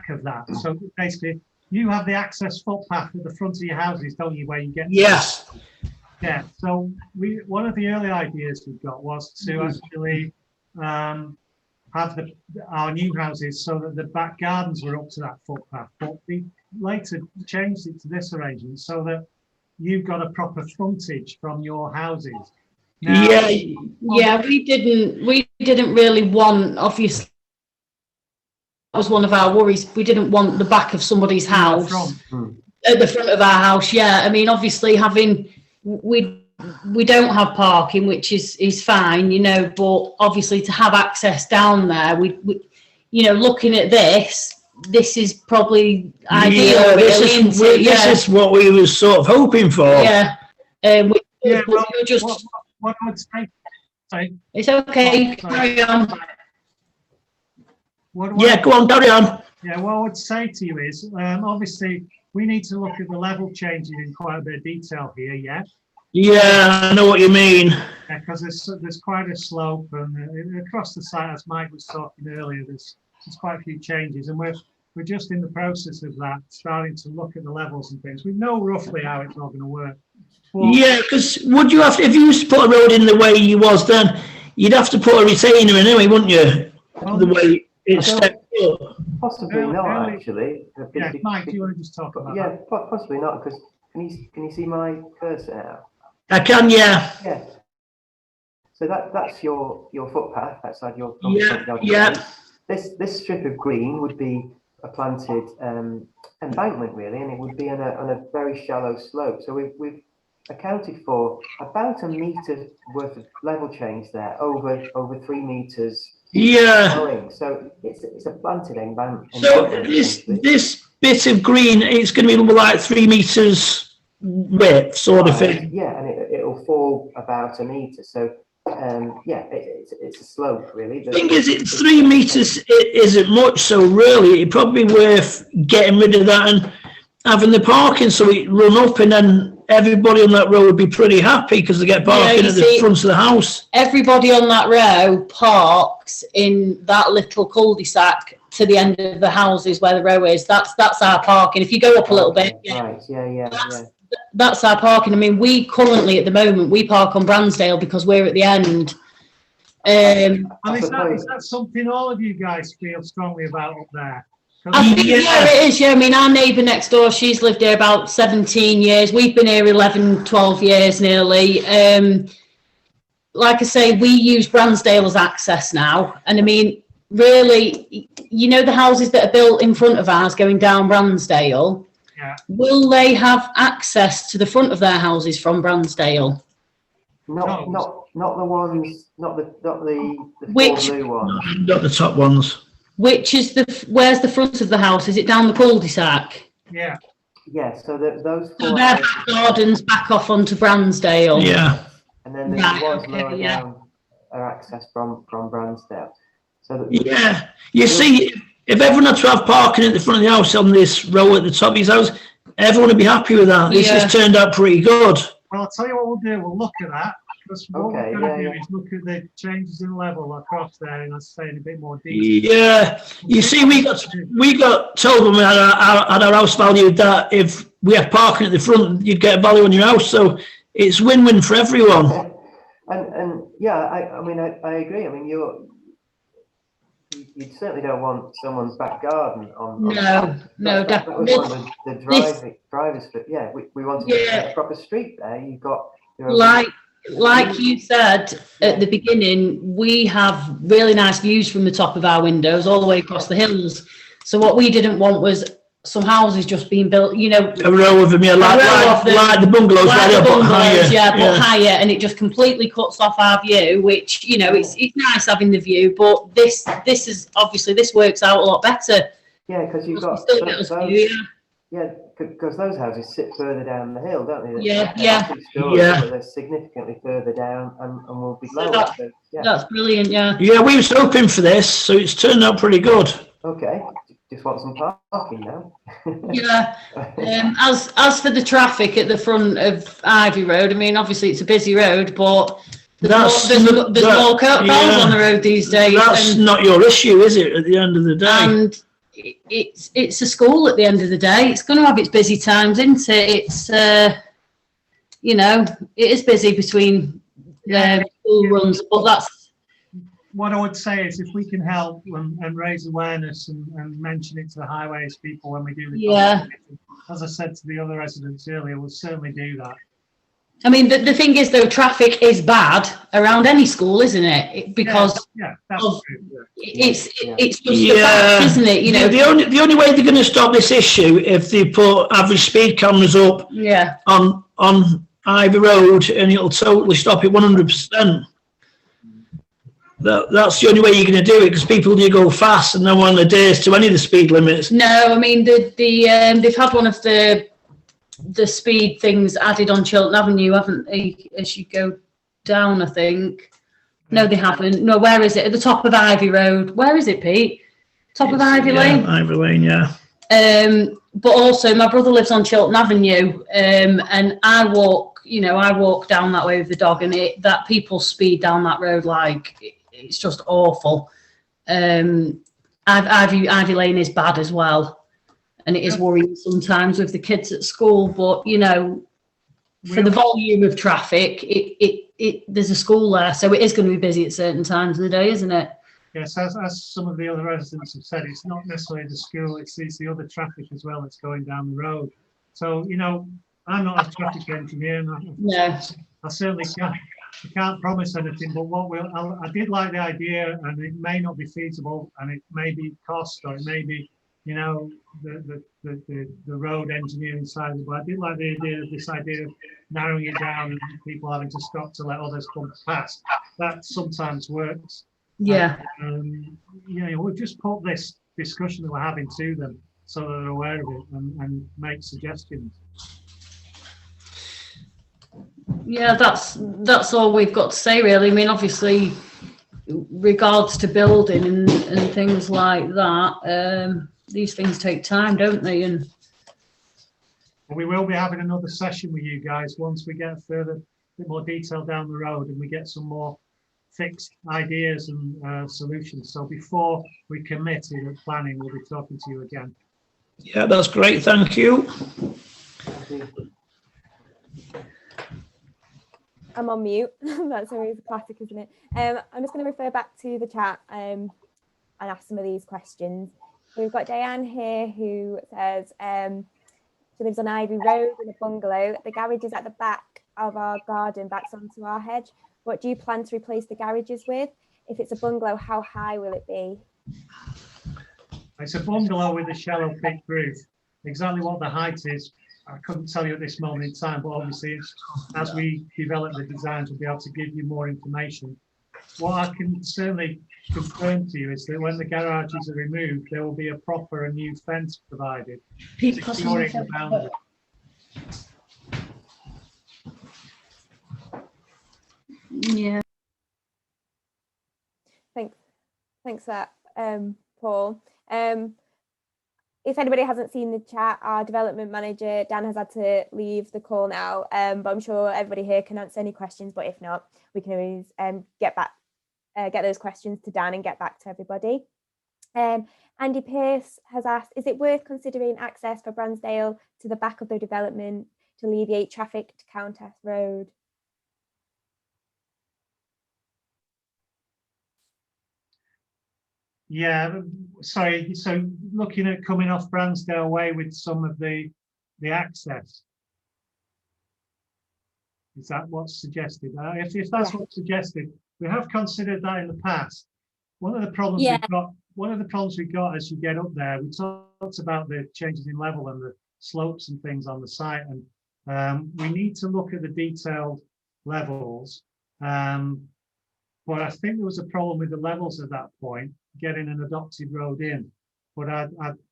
of that. So basically, you have the access footpath at the front of your houses, don't you, where you get? Yes. Yeah. So one of the early ideas we got was to actually have our new houses so that the back gardens were up to that footpath. But we later changed it to this arrangement so that you've got a proper frontage from your houses. Now, yeah, we didn't really want, obviously, that was one of our worries. We didn't want the back of somebody's house at the front of our house. Yeah, I mean, obviously we don't have parking, which is fine, you know, but obviously to have access down there, we you know, looking at this is probably ideal. Yeah, this is what we were sort of hoping for. Yeah. Well, just what I would say. Sorry. It's okay. Carry on. Go on, carry on. Yeah, what I would say to you is, obviously, we need to look at the level changing in quite a bit of detail here, yeah? Yeah, I know what you mean. Yeah, because there's quite a slope, and across the site, as Mike was talking earlier, there's quite a few changes, and we're just in the process of that, starting to look at the levels and things. We know roughly how it's all going to work. But Yeah, because would you have, if you was to put a road in the way you was then, you'd have to put a retainer in anyway, wouldn't you? The way it's stepped up. Possibly not, actually. yeah, Mike, do you want to just talk about Yeah, that? possibly not, because can you see my cursor now? I can, yeah. Yeah. So that's your footpath outside your Yeah, front yeah. gate. This strip of green would be a planted embankment, really, and it would be on a very shallow slope. So we've accounted for about a metre worth of level change there, over 3 metres. Yeah. Going. So it's a planted embankment. So this bit of green, it's going to be like 3 metres width, sort of thing. Yeah, and it'll fall about a metre. So yeah, it's a slope, really. The thing is, it's 3 metres isn't much, so really it'd probably be worth getting rid of that and having the parking so it run up, and then everybody on that road would be pretty happy because they get parking at the front of the house. Everybody on that row parks in that little cul-de-sac to the end of the houses where the row is. That's our parking. If you go up a little bit, right? Yeah. That's our parking. I mean, we currently at the moment we park on Bransdale because we're at the end. And is that something all of you guys feel strongly about up there? I think, yeah, it is. Yeah, I mean, our neighbour next door, she's lived here about 17 years. We've been here 11, 12 years nearly. Like I say, we use Bransdale as access now. And I mean, really, you know, the houses that are built in front of ours going down Bransdale, yeah. Will they have access to the front of their houses from Bransdale? Not the ones, not the Which, blue ones. Not the top ones. Which is where's the front of the house? Is it down the cul-de-sac? Yeah. Yeah, so those So four. their back gardens back off onto Bransdale. Yeah. And then the ones lower down are access from Bransdale. So Yeah. You see, if everyone had to have parking at the front of the house on this row at the top of his house, everyone would be happy with that. This has turned out pretty good. Well, I'll tell you what we'll do. We'll look at that. Because what we're going to do is look at the changes in level across there, and I'll say in a bit more detail. Yeah, you see, we got told when we had our house valued that if we had parking at the front, you'd get a value on your house. So it's win-win for everyone. And yeah, I mean, I agree. I mean, you certainly don't want someone's back garden on. No, that was one of the drivers for. Yeah, we wanted a proper street there. You've got like you said at the beginning, we have really nice views from the top of our windows all the way across the hills. So what we didn't want was some houses just being built, you know, a row of them, yeah, like the bungalows, but higher, and it just completely cuts off our view. Which, you know, it's nice having the view, but this is obviously this works out a lot better. Yeah, because you've got because those houses sit further down the hill, don't they? Yeah. So they're significantly further down and will be lower. So, that's brilliant. Yeah. Yeah, we was hoping for this, so it's turned out pretty good. Okay, just want some parking now. Yeah. As for the traffic at the front of Ivy Road, I mean, obviously it's a busy road, but there's more cars on the road these days. That's not your issue, is it? At the end of the day. And it's a school at the end of the day. It's going to have its busy times, isn't it? It's you know, it is busy between school runs, but that's what I would say is if we can help and raise awareness and mention it to the highways people when we do the as I said to the other residents earlier, we'll certainly do that. I mean, the thing is, though, traffic is bad around any school, isn't it? Because that's true. It's just a fact, isn't it? You know, the only way they're going to stop this issue if they put average speed cameras up on Ivy Road, and it'll totally stop it 100%. That's the only way you're going to do it, because people do go fast and no one adheres to any of the speed limits. No, I mean they've had one of the speed things added on Chiltern Avenue, haven't they, as you go down, I think. No, they haven't. No, where is it? At the top of Ivy Road. Where is it, Pete? Top of Ivy Lane? Ivy Lane, yeah. but also my brother lives on Chiltern Avenue, and I walk down that way with the dog, and that people speed down that road like it's just awful. Ivy Lane is bad as well, and it is worrying sometimes with the kids at school. But you know, for the volume of traffic, there's a school there, so it is going to be busy at certain times of the day, isn't it? Yes, as some of the other residents have said, it's not necessarily the school, it's the other traffic as well that's going down the road. So, you know, I'm not a traffic engineer, and I certainly can't promise anything, but I did like the idea, and it may not be feasible, and it may be cost, or it may be, you know, the road engineering side of it, but I did like the idea of narrowing it down and people having to stop to let others come past. That sometimes works. Yeah. You know, we'll just put this discussion that we're having to them so that they're aware of it and make suggestions. Yeah, that's all we've got to say, really. I mean, obviously, regards to building and things like that, these things take time, don't they? And we will be having another session with you guys once we get further, bit more detail down the road, and we get some more fixed ideas and solutions. So before we commit to the planning, we'll be talking to you again. Yeah, that's great. Thank you. I'm on mute. That's always a classic, isn't it? I'm just going to refer back to the chat and ask some of these questions. We've got Diane here who says she lives on Ivy Road in a bungalow. The garage is at the back of our garden, backs onto our hedge. What do you plan to replace the garages with? If it's a bungalow, how high will it be? It's a bungalow with a shallow peaked roof. Exactly what the height is, I couldn't tell you at this moment in time, but obviously as we develop the designs, we'll be able to give you more information. What I can certainly confirm to you is that when the garages are removed, there will be a proper and new fence provided, securing the boundary. Yeah. Thanks for that, Paul. If anybody hasn't seen the chat, our development manager, Dan, has had to leave the call now, but I'm sure everybody here can answer any questions, but if not, we can always get those questions to Dan and get back to everybody. Andy Pearce has asked, is it worth considering access for Bransdale to the back of the development to alleviate traffic to Countess Road? Yeah, sorry. So looking at coming off Bransdale Way with some of the access, is that what's suggested? If that's what's suggested, we have considered that in the past. One of the problems we've got as you get up there, we talked about the changes in level and the slopes and things on the site, and we need to look at the detailed levels. But I think there was a problem with the levels at that point, getting an adopted road in. But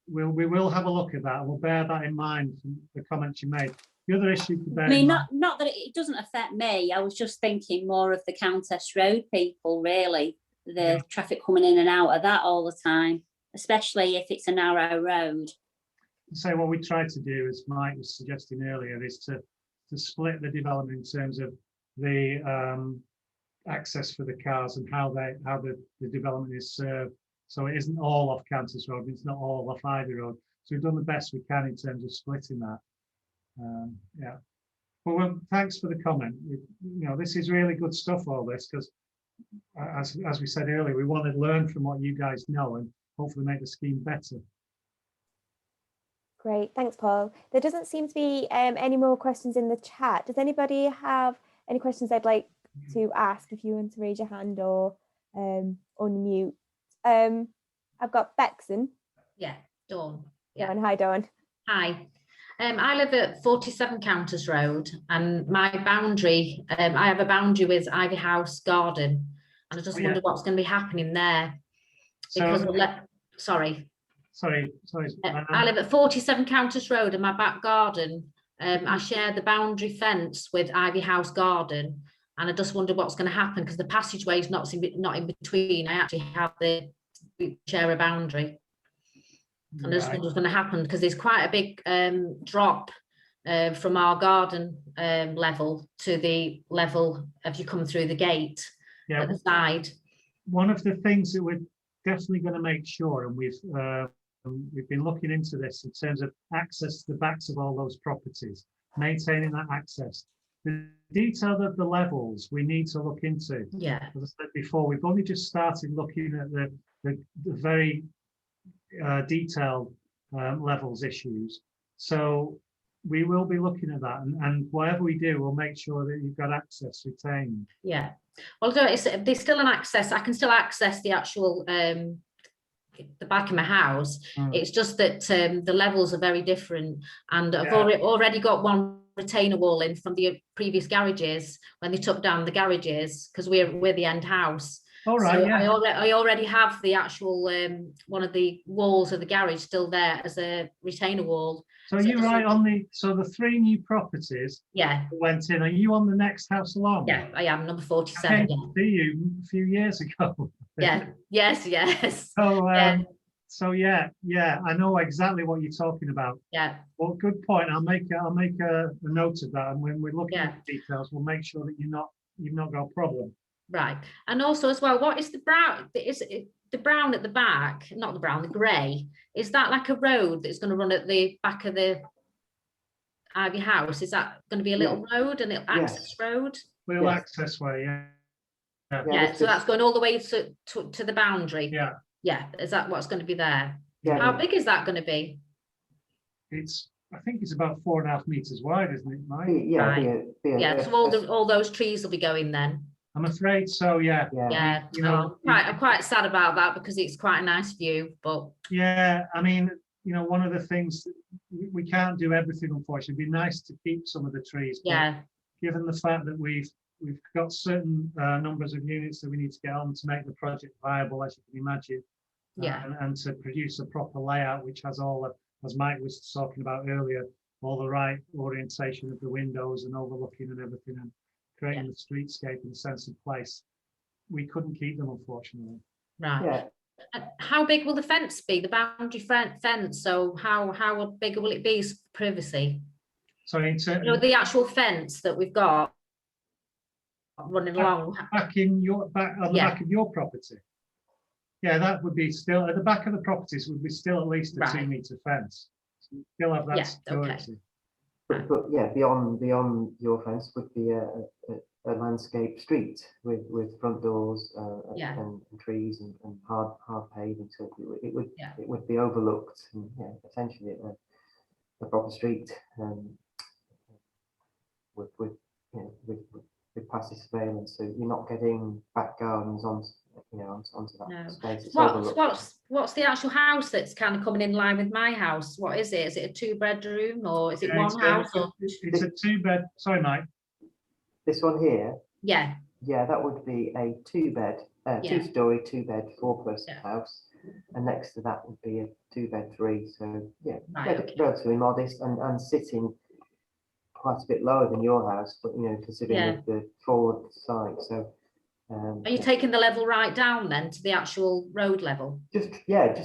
we will have a look at that, and we'll bear that in mind from the comments you made. The other issue to bear in mind, not that it doesn't affect me. I was just thinking more of the Countess Road people, really. The traffic coming in and out of that all the time, especially if it's a narrow road. So what we tried to do, as Mike was suggesting earlier, is to split the development in terms of the access for the cars and how the development is served. So it isn't all off Countess Road, it's not all off Ivy Road. So we've done the best we can in terms of splitting that. Yeah. Well, thanks for the comment. This is really good stuff, all this, because as we said earlier, we want to learn from what you guys know and hopefully make the scheme better. Great, thanks, Paul. There doesn't seem to be any more questions in the chat. Does anybody have any questions they'd like to ask? If you want to raise your hand or unmute. I've got Bexon. Yeah, Dawn. Yeah. Hi, Dawn. Hi. I live at 47 Countess Road, and my boundary, I have a boundary with Ivy House Garden, and I just wonder what's going to be happening there. Because sorry. I live at 47 Countess Road, and my back garden, I share the boundary fence with Ivy House Garden, and I just wonder what's going to happen because the passageway is not in between. I actually have the share a boundary. And I just wonder what's going to happen, because there's quite a big drop from our garden level to the level as you come through the gate at the side. One of the things that we're definitely going to make sure, and we've been looking into this in terms of access to the backs of all those properties, maintaining that access. The detail of the levels we need to look into. Yeah. As I said before, we've only just started looking at the very detailed levels issues. So we will be looking at that, and whatever we do, we'll make sure that you've got access retained. Yeah. Although there's still an access, I can still access the actual the back of my house. It's just that the levels are very different, and I've already got one retainer wall in from the previous garages when they took down the garages, because we're the end house. All right, so I already have the actual one of the walls of the garage still there as a retainer wall. So you're right on the 3 new properties that went in. Are you on the next house along? Yeah, I am, number 47. I came to see you a few years ago. Yeah, yes. So yeah, I know exactly what you're talking about. Yeah. Well, good point. I'll make a note of that, and when we're looking at the details, we'll make sure that you've not got a problem. Right, and also as well, what is the brown? Is it the brown at the back? Not the brown, the grey. Is that like a road that's going to run at the back of the Ivy house? Is that going to be a little road, and an access road? Little access way, Yeah, so that's going all the way to the boundary. Yeah. Yeah, is that what's going to be there? Yeah. How big is that going to be? I think it's about 4.5 meters wide, isn't it, Mike? Yeah, so all those trees will be going then. I'm afraid so, yeah. Yeah, I'm quite sad about that, because it's quite a nice view, but yeah, I mean, one of the things, we can't do everything, unfortunately. It'd be nice to keep some of the trees. Yeah. Given the fact that we've got certain numbers of units that we need to get on to make the project viable, as you can imagine. And to produce a proper layout, which has all, as Mike was talking about earlier, all the right orientation of the windows and overlooking and everything, and creating the streetscape in a sense of place. We couldn't keep them, unfortunately. Right. Yeah. And how big will the fence be, the boundary fence? So how big will it be, privacy? So in terms, the actual fence that we've got running along. Back on the back of your property. Yeah, that would be still at the back of the properties would be still at least a 2-meter fence. So you still have that security. Okay. But yeah, beyond your fence would be a landscape street with front doors and trees and hard paving. So it would be overlooked, and essentially a proper street with passive surveillance. So you're not getting back gardens onto that space. What's the actual house that's kind of coming in line with my house? What is it? Is it a 2-bedroom, or is it one house? It's a 2-bed. Sorry, Mike. This one here. Yeah. Yeah, that would be a 2-bed, 2-story, 2-bed, 4+ house, and next to that would be a 2-bed, 3. So yeah, relatively modest and sitting quite a bit lower than your house, but considering the forward side. So. Are you taking the level right down then to the actual road level? Just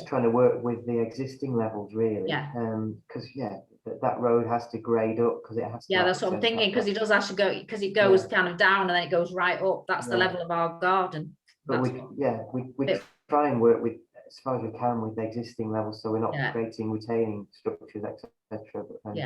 trying to work with the existing levels, really. Yeah. Because that road has to grade up because it has to. Yeah, that's what I'm thinking, because it does actually go, because it goes kind of down and then it goes right up. That's the level of our garden. But we try and work with as far as we can with the existing levels, so we're not creating retaining structures, etc. But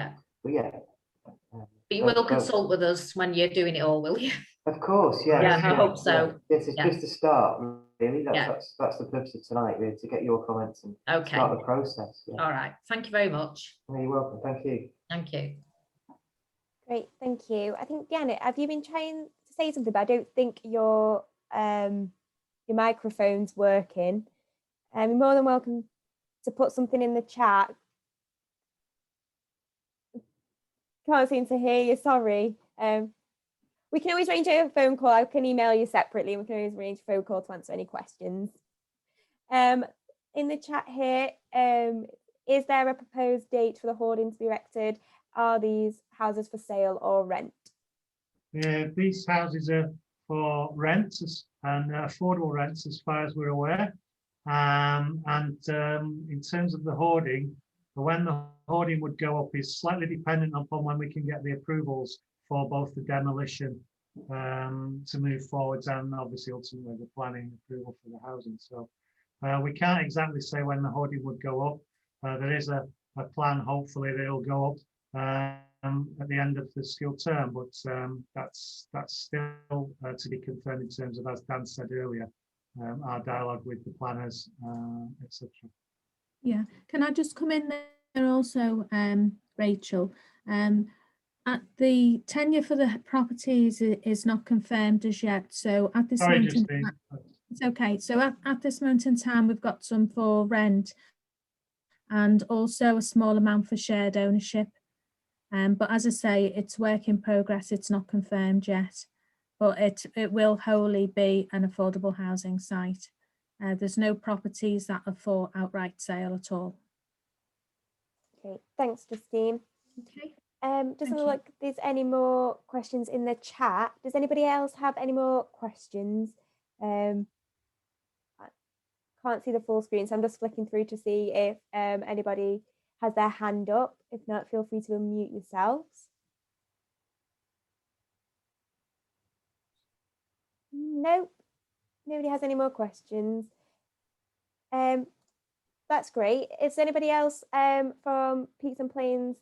you will consult with us when you're doing it all, will you? Of course, yeah. Yeah, I hope so. This is just a start, really. That's the purpose of tonight, really, to get your comments and start the process. All right. Thank you very much. You're welcome. Thank you. Thank you. Great, thank you. I think, Janet, have you been trying to say something, but I don't think your microphone's working. You're more than welcome to put something in the chat. Can't seem to hear you, sorry. We can always arrange a phone call. I can email you separately, and we can always arrange a phone call to answer any questions. In the chat here, is there a proposed date for the hoarding to be erected? Are these houses for sale or rent? These houses are for rent and affordable rents, as far as we're aware. In terms of the hoarding, when the hoarding would go up is slightly dependent upon when we can get the approvals for both the demolition to move forwards and obviously ultimately the planning approval for the housing. So we can't exactly say when the hoarding would go up. There is a plan, hopefully, that it'll go up at the end of the school term, but that's still to be confirmed in terms of, as Dan said earlier, our dialogue with the planners, etc. Yeah, can I just come in there also, Rachel? The tenure for the properties is not confirmed as yet. So at this moment in time, it's okay. So at this moment in time, we've got some for rent and also a small amount for shared ownership. But as I say, it's work in progress. It's not confirmed yet, but it will wholly be an affordable housing site. There's no properties that are for outright sale at all. Okay, thanks, Justine. Okay. Doesn't look like there's any more questions in the chat. Does anybody else have any more questions? I can't see the full screen, so I'm just flicking through to see if anybody has their hand up. If not, feel free to unmute yourselves. Nope, nobody has any more questions. That's great. Is anybody else from Peaks and Plains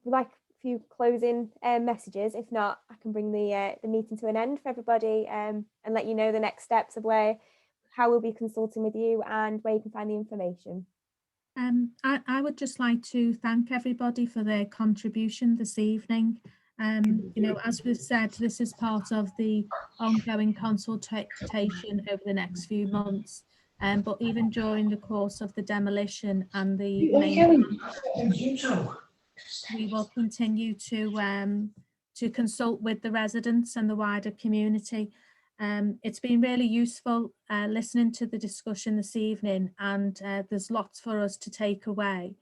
would like a few closing messages? If not, I can bring the meeting to an end for everybody and let you know the next steps of how we'll be consulting with you and where you can find the information. I would just like to thank everybody for their contribution this evening. You know, as we've said, this is part of the ongoing consultation over the next few months. But even during the course of the demolition and the main, we will continue to consult with the residents and the wider community. It's been really useful listening to the discussion this evening, and there's lots for us to take away.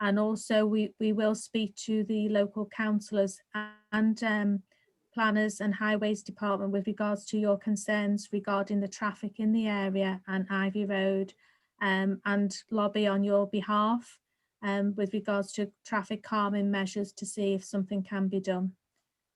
And also we will speak to the local councillors and planners and highways department with regards to your concerns regarding the traffic in the area and Ivy Road, and lobby on your behalf with regards to traffic calming measures to see if something can be done.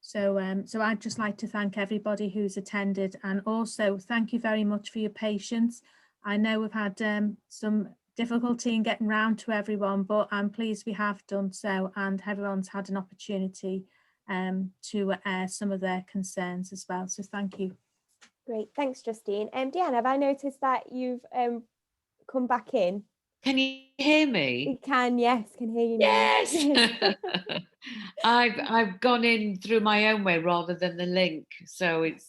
So I'd just like to thank everybody who's attended, and also thank you very much for your patience. I know we've had some difficulty in getting round to everyone, but I'm pleased we have done so, and everyone's had an opportunity to air some of their concerns as well. So thank you. Great, thanks, Justine. Deanne, have I noticed that you've come back in? Can you hear me? You can, yes, can hear you now. Yes. I've gone in through my own way rather than the link, so it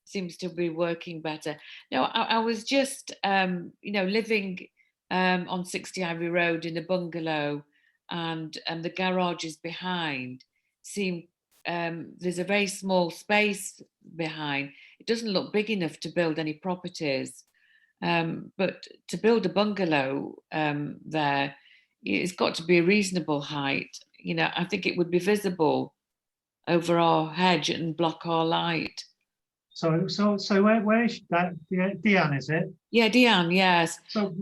seems to be working better. No, I was just you know, living on 60 Ivy Road in a bungalow, and the garages behind seem there's a very small space behind. It doesn't look big enough to build any properties. But to build a bungalow there, it's got to be a reasonable height. You know, I think it would be visible over our hedge and block our light. So where is that? Deanne, is it? Yeah, Deanne, yes. So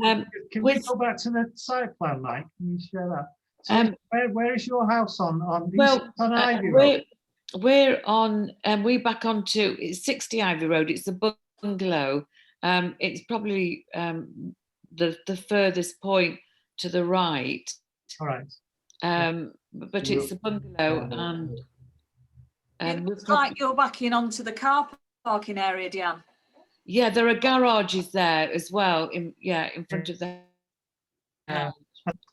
can we go back to the site plan, Mike? Can you share that? So where is your house on Ivy Road? We're on, we're back onto, it's 60 Ivy Road. It's a bungalow. It's probably the furthest point to the right. All right. But it's a bungalow, and it looks like you're backing onto the car parking area, Deanne. Yeah, there are garages there as well. In front of the. A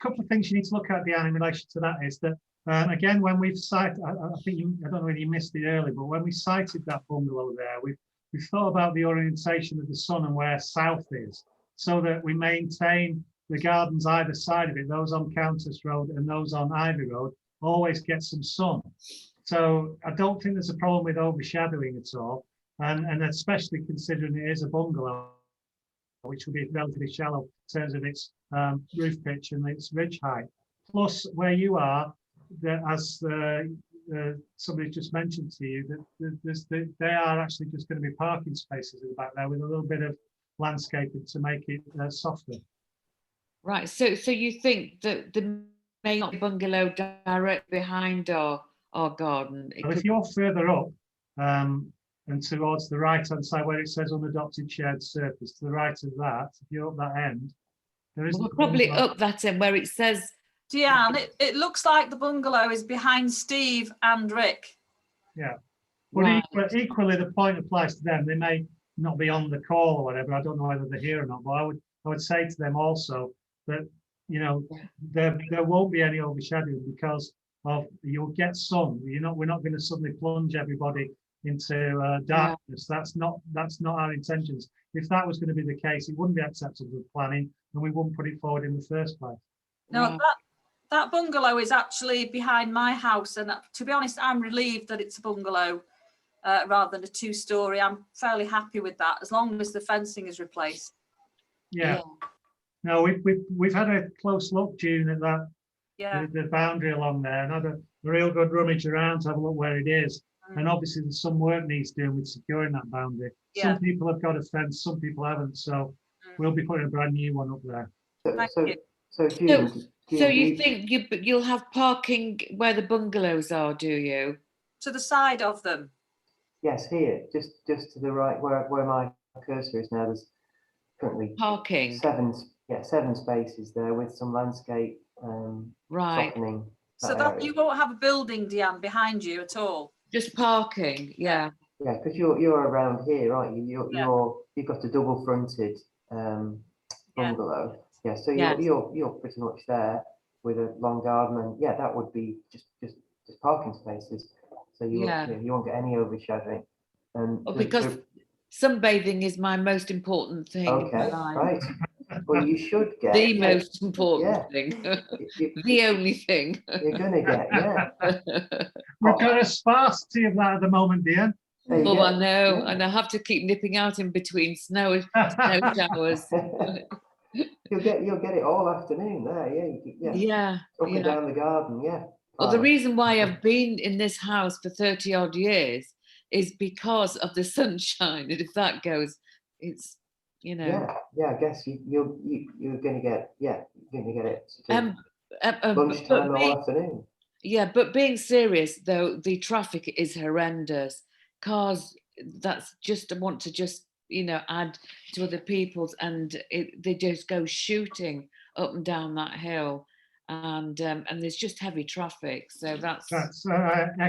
couple of things you need to look at, Deanne, in relation to that is that again, when we've cited, I don't know whether you missed it earlier, but when we cited that bungalow there, we've thought about the orientation of the sun and where south is, so that we maintain the gardens either side of it, those on Countess Road and those on Ivy Road, always get some sun. So I don't think there's a problem with overshadowing at all, and especially considering it is a bungalow, which will be relatively shallow in terms of its roof pitch and its ridge height. Plus, where you are, as somebody just mentioned to you, that they are actually just going to be parking spaces in the back there with a little bit of landscaping to make it softer. Right. So you think that the main bungalow direct behind our garden? Well, if you're further up and towards the right-hand side where it says unadopted shared surface, to the right of that, if you're up that end, there is probably up that end where it says. Deanne, it looks like the bungalow is behind Steve and Rick. Yeah, but equally the point applies to them. They may not be on the call or whatever. I don't know whether they're here or not, but I would say to them also that, you know, there won't be any overshadowing because of you'll get sun. We're not going to suddenly plunge everybody into darkness. That's not our intentions. If that was going to be the case, it wouldn't be acceptable with planning, and we wouldn't put it forward in the first place. No, that bungalow is actually behind my house, and to be honest, I'm relieved that it's a bungalow rather than a two-story. I'm fairly happy with that, as long as the fencing is replaced. Yeah. No, we've had a close look, June, at that. Yeah. The boundary along there, and had a real good rummage around to have a look where it is. And obviously, there's some work needs doing with securing that boundary. Yeah. Some people have got a fence, some people haven't. So we'll be putting a brand new one up there. So June, So you think you'll have parking where the bungalows are, do you? To the side of them. Yes, here, just to the right where my cursor is now. There's currently parking. Seven spaces there with some landscape softening. So that you won't have a building, Deanne, behind you at all. Just parking, yeah. Yeah, because you're around here, aren't you? You've got a double fronted bungalow. Yeah, so you're pretty much there with a long garden, and that would be just parking spaces. So you won't get any overshadowing. And because sunbathing is my most important thing. Okay, right. Well, you should get the most important thing. The only thing. You're gonna get, We've got a sparsity of that at the moment, Deanne. Oh, I know, and I have to keep nipping out in between snow showers. You'll get it all afternoon there, yeah. Up and down the garden, Well, the reason why I've been in this house for 30 odd years is because of the sunshine, and if that goes, it's, you know. I guess you're gonna get it lunchtime all afternoon. Yeah, but being serious though, the traffic is horrendous. Cars want to add to other people's, and they just go shooting up and down that hill, and there's just heavy traffic. So that's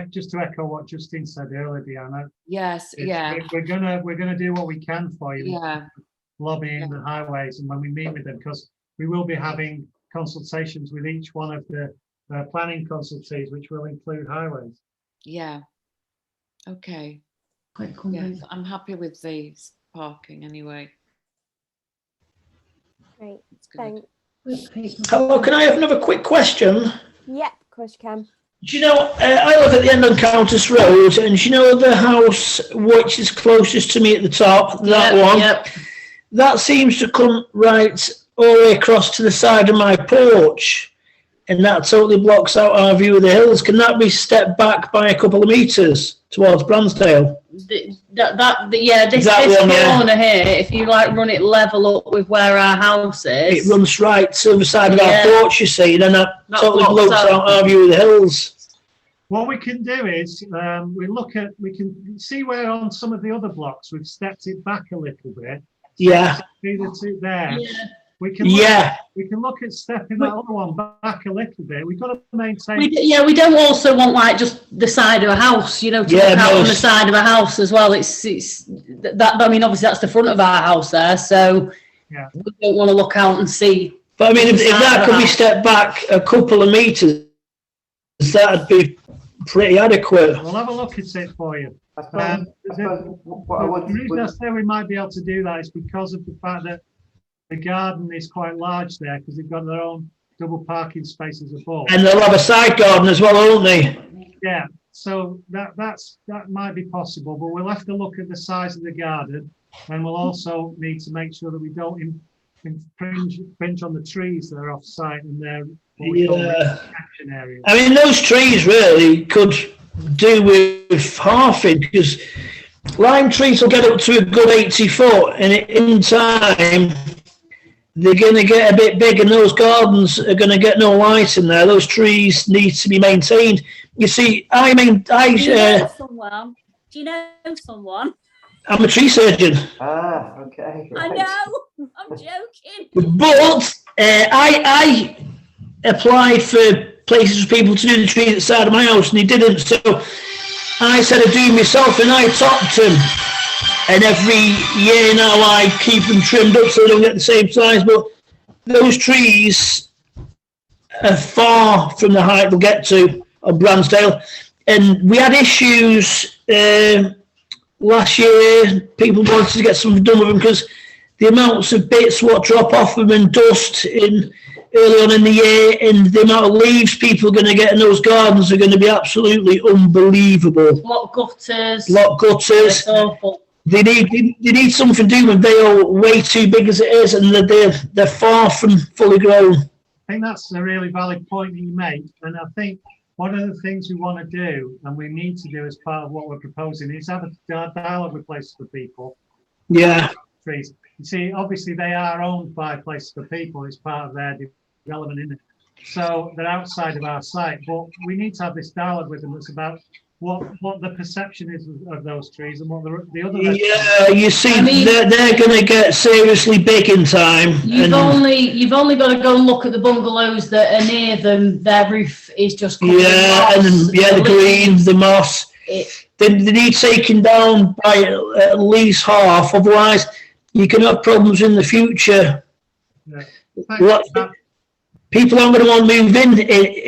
just to echo what Justine said earlier, Deanna. Yes, we're gonna do what we can for you. Yeah. Lobbying the highways, and when we meet with them, because we will be having consultations with each one of the planning consultees, which will include highways. Yeah. Okay. Yes, I'm happy with the parking anyway. Great. Thanks. Hello, can I have another quick question? Yeah, of course you can. Do you know, I live at the end of Countess Road, and do you know the house which is closest to me at the top, that one? Yep. That seems to come right all the way across to the side of my porch, and that totally blocks out our view of the hills. Can that be stepped back by a couple of metres towards Bransdale? This corner here, if you run it level up with where our house is, it runs right to the side of our porch, you see, and then that totally blocks out our view of the hills. What we can do is we can see where on some of the other blocks we've stepped it back a little bit. Yeah. See the two there. Yeah. We can look at stepping that other one back a little bit. We've got to maintain. We don't also want just the side of a house, to look out on the side of a house as well. It's that. I mean, obviously that's the front of our house there, so we don't want to look out and see. But I mean, if that could be stepped back a couple of metres, that'd be pretty adequate. We'll have a look at it for you. The reason I say we might be able to do that is because of the fact that the garden is quite large there, because they've got their own double parking spaces above. And they'll have a side garden as well, won't they? Yeah, so that might be possible, but we'll have to look at the size of the garden, and we'll also need to make sure that we don't infringe on the trees that are off site and they're protection areas. I mean, those trees really could do with halving, because lime trees will get up to a good 80 foot, and in time they're going to get a bit big, and those gardens are going to get no light in there. Those trees need to be maintained. You see, Do you know someone? Do you know someone? I'm a tree surgeon. Ah, okay. I right. know. I'm joking. But I applied for places for people to do the trees at the side of my house, and he didn't. So I said I'd do it myself, and I topped them. And every year now I keep them trimmed up so they don't get the same size. But those trees are far from the height they'll get to on Bransdale. And we had issues last year. People wanted to get something done with them because the amounts of bits what drop off them and dust in early on in the year, and the amount of leaves people are going to get in those gardens are going to be absolutely unbelievable. Lot gutters. Gutters. Awful. They need something doing, and they are way too big as it is, and they're far from fully grown. I think that's a really valid point that you make, and I think one of the things we want to do, and we need to do as part of what we're proposing, is have a dialogue with Places for People. Yeah. Trees. You see, obviously they are owned by Places for People. It's part of their development, isn't it? So they're outside of our site, but we need to have this dialogue with them. It's about what the perception is of those trees and what the other. Yeah, you see, they're going to get seriously big in time. You've only got to go and look at the bungalows that are near them. Their roof is just covered in moss. And the green, the moss. They need taking down by at least half, otherwise you can have problems in the future. Yeah. People aren't going to want to move in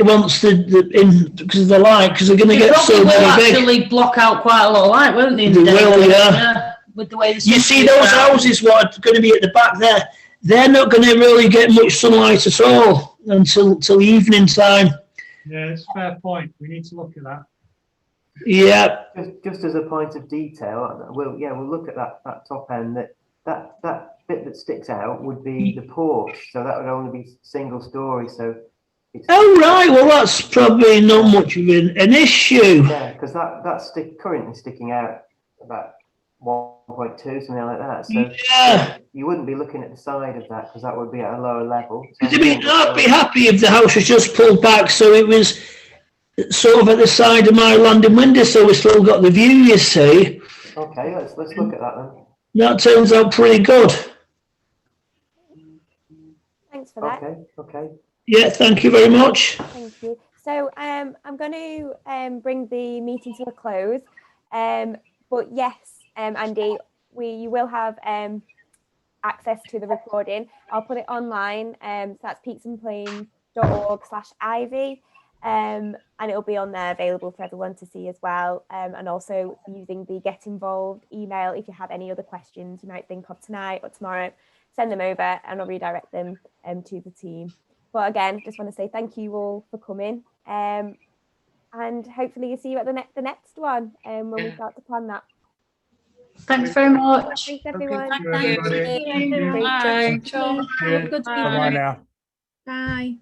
once because of the light, because they're going to get so very big. Actually block out quite a lot of light, won't they? They will, yeah. With the way you see those houses what are going to be at the back there, they're not going to really get much sunlight at all until evening time. Yeah, it's a fair point. We need to look at that. Yeah. Just as a point of detail, we'll look at that top end. That bit that sticks out would be the porch, so that would only be single story. So. Oh right, well that's probably not much of an issue. Yeah, because that's currently sticking out about 1.2, something like that. So yeah, you wouldn't be looking at the side of that because that would be at a lower level. So I'd be happy if the house was just pulled back so it was sort of at the side of my landing window, so we still got the view. You see. Okay, let's look at that then. That turns out pretty good. Thanks for that. Okay. Yeah, thank you very much. Thank you. So I'm going to bring the meeting to a close. But yes, Andy, you will have access to the recording. I'll put it online. So that's peaksandplains.org/ivy. And it'll be on there available for everyone to see as well. And also using the Get Involved email. If you have any other questions you might think of tonight or tomorrow, send them over and I'll redirect them to the team. But again, just want to say thank you all for coming. And hopefully you see you at the next one when we start to plan that. Thanks very much. Thanks everyone. Thank you, everybody. Bye. Bye now. Bye.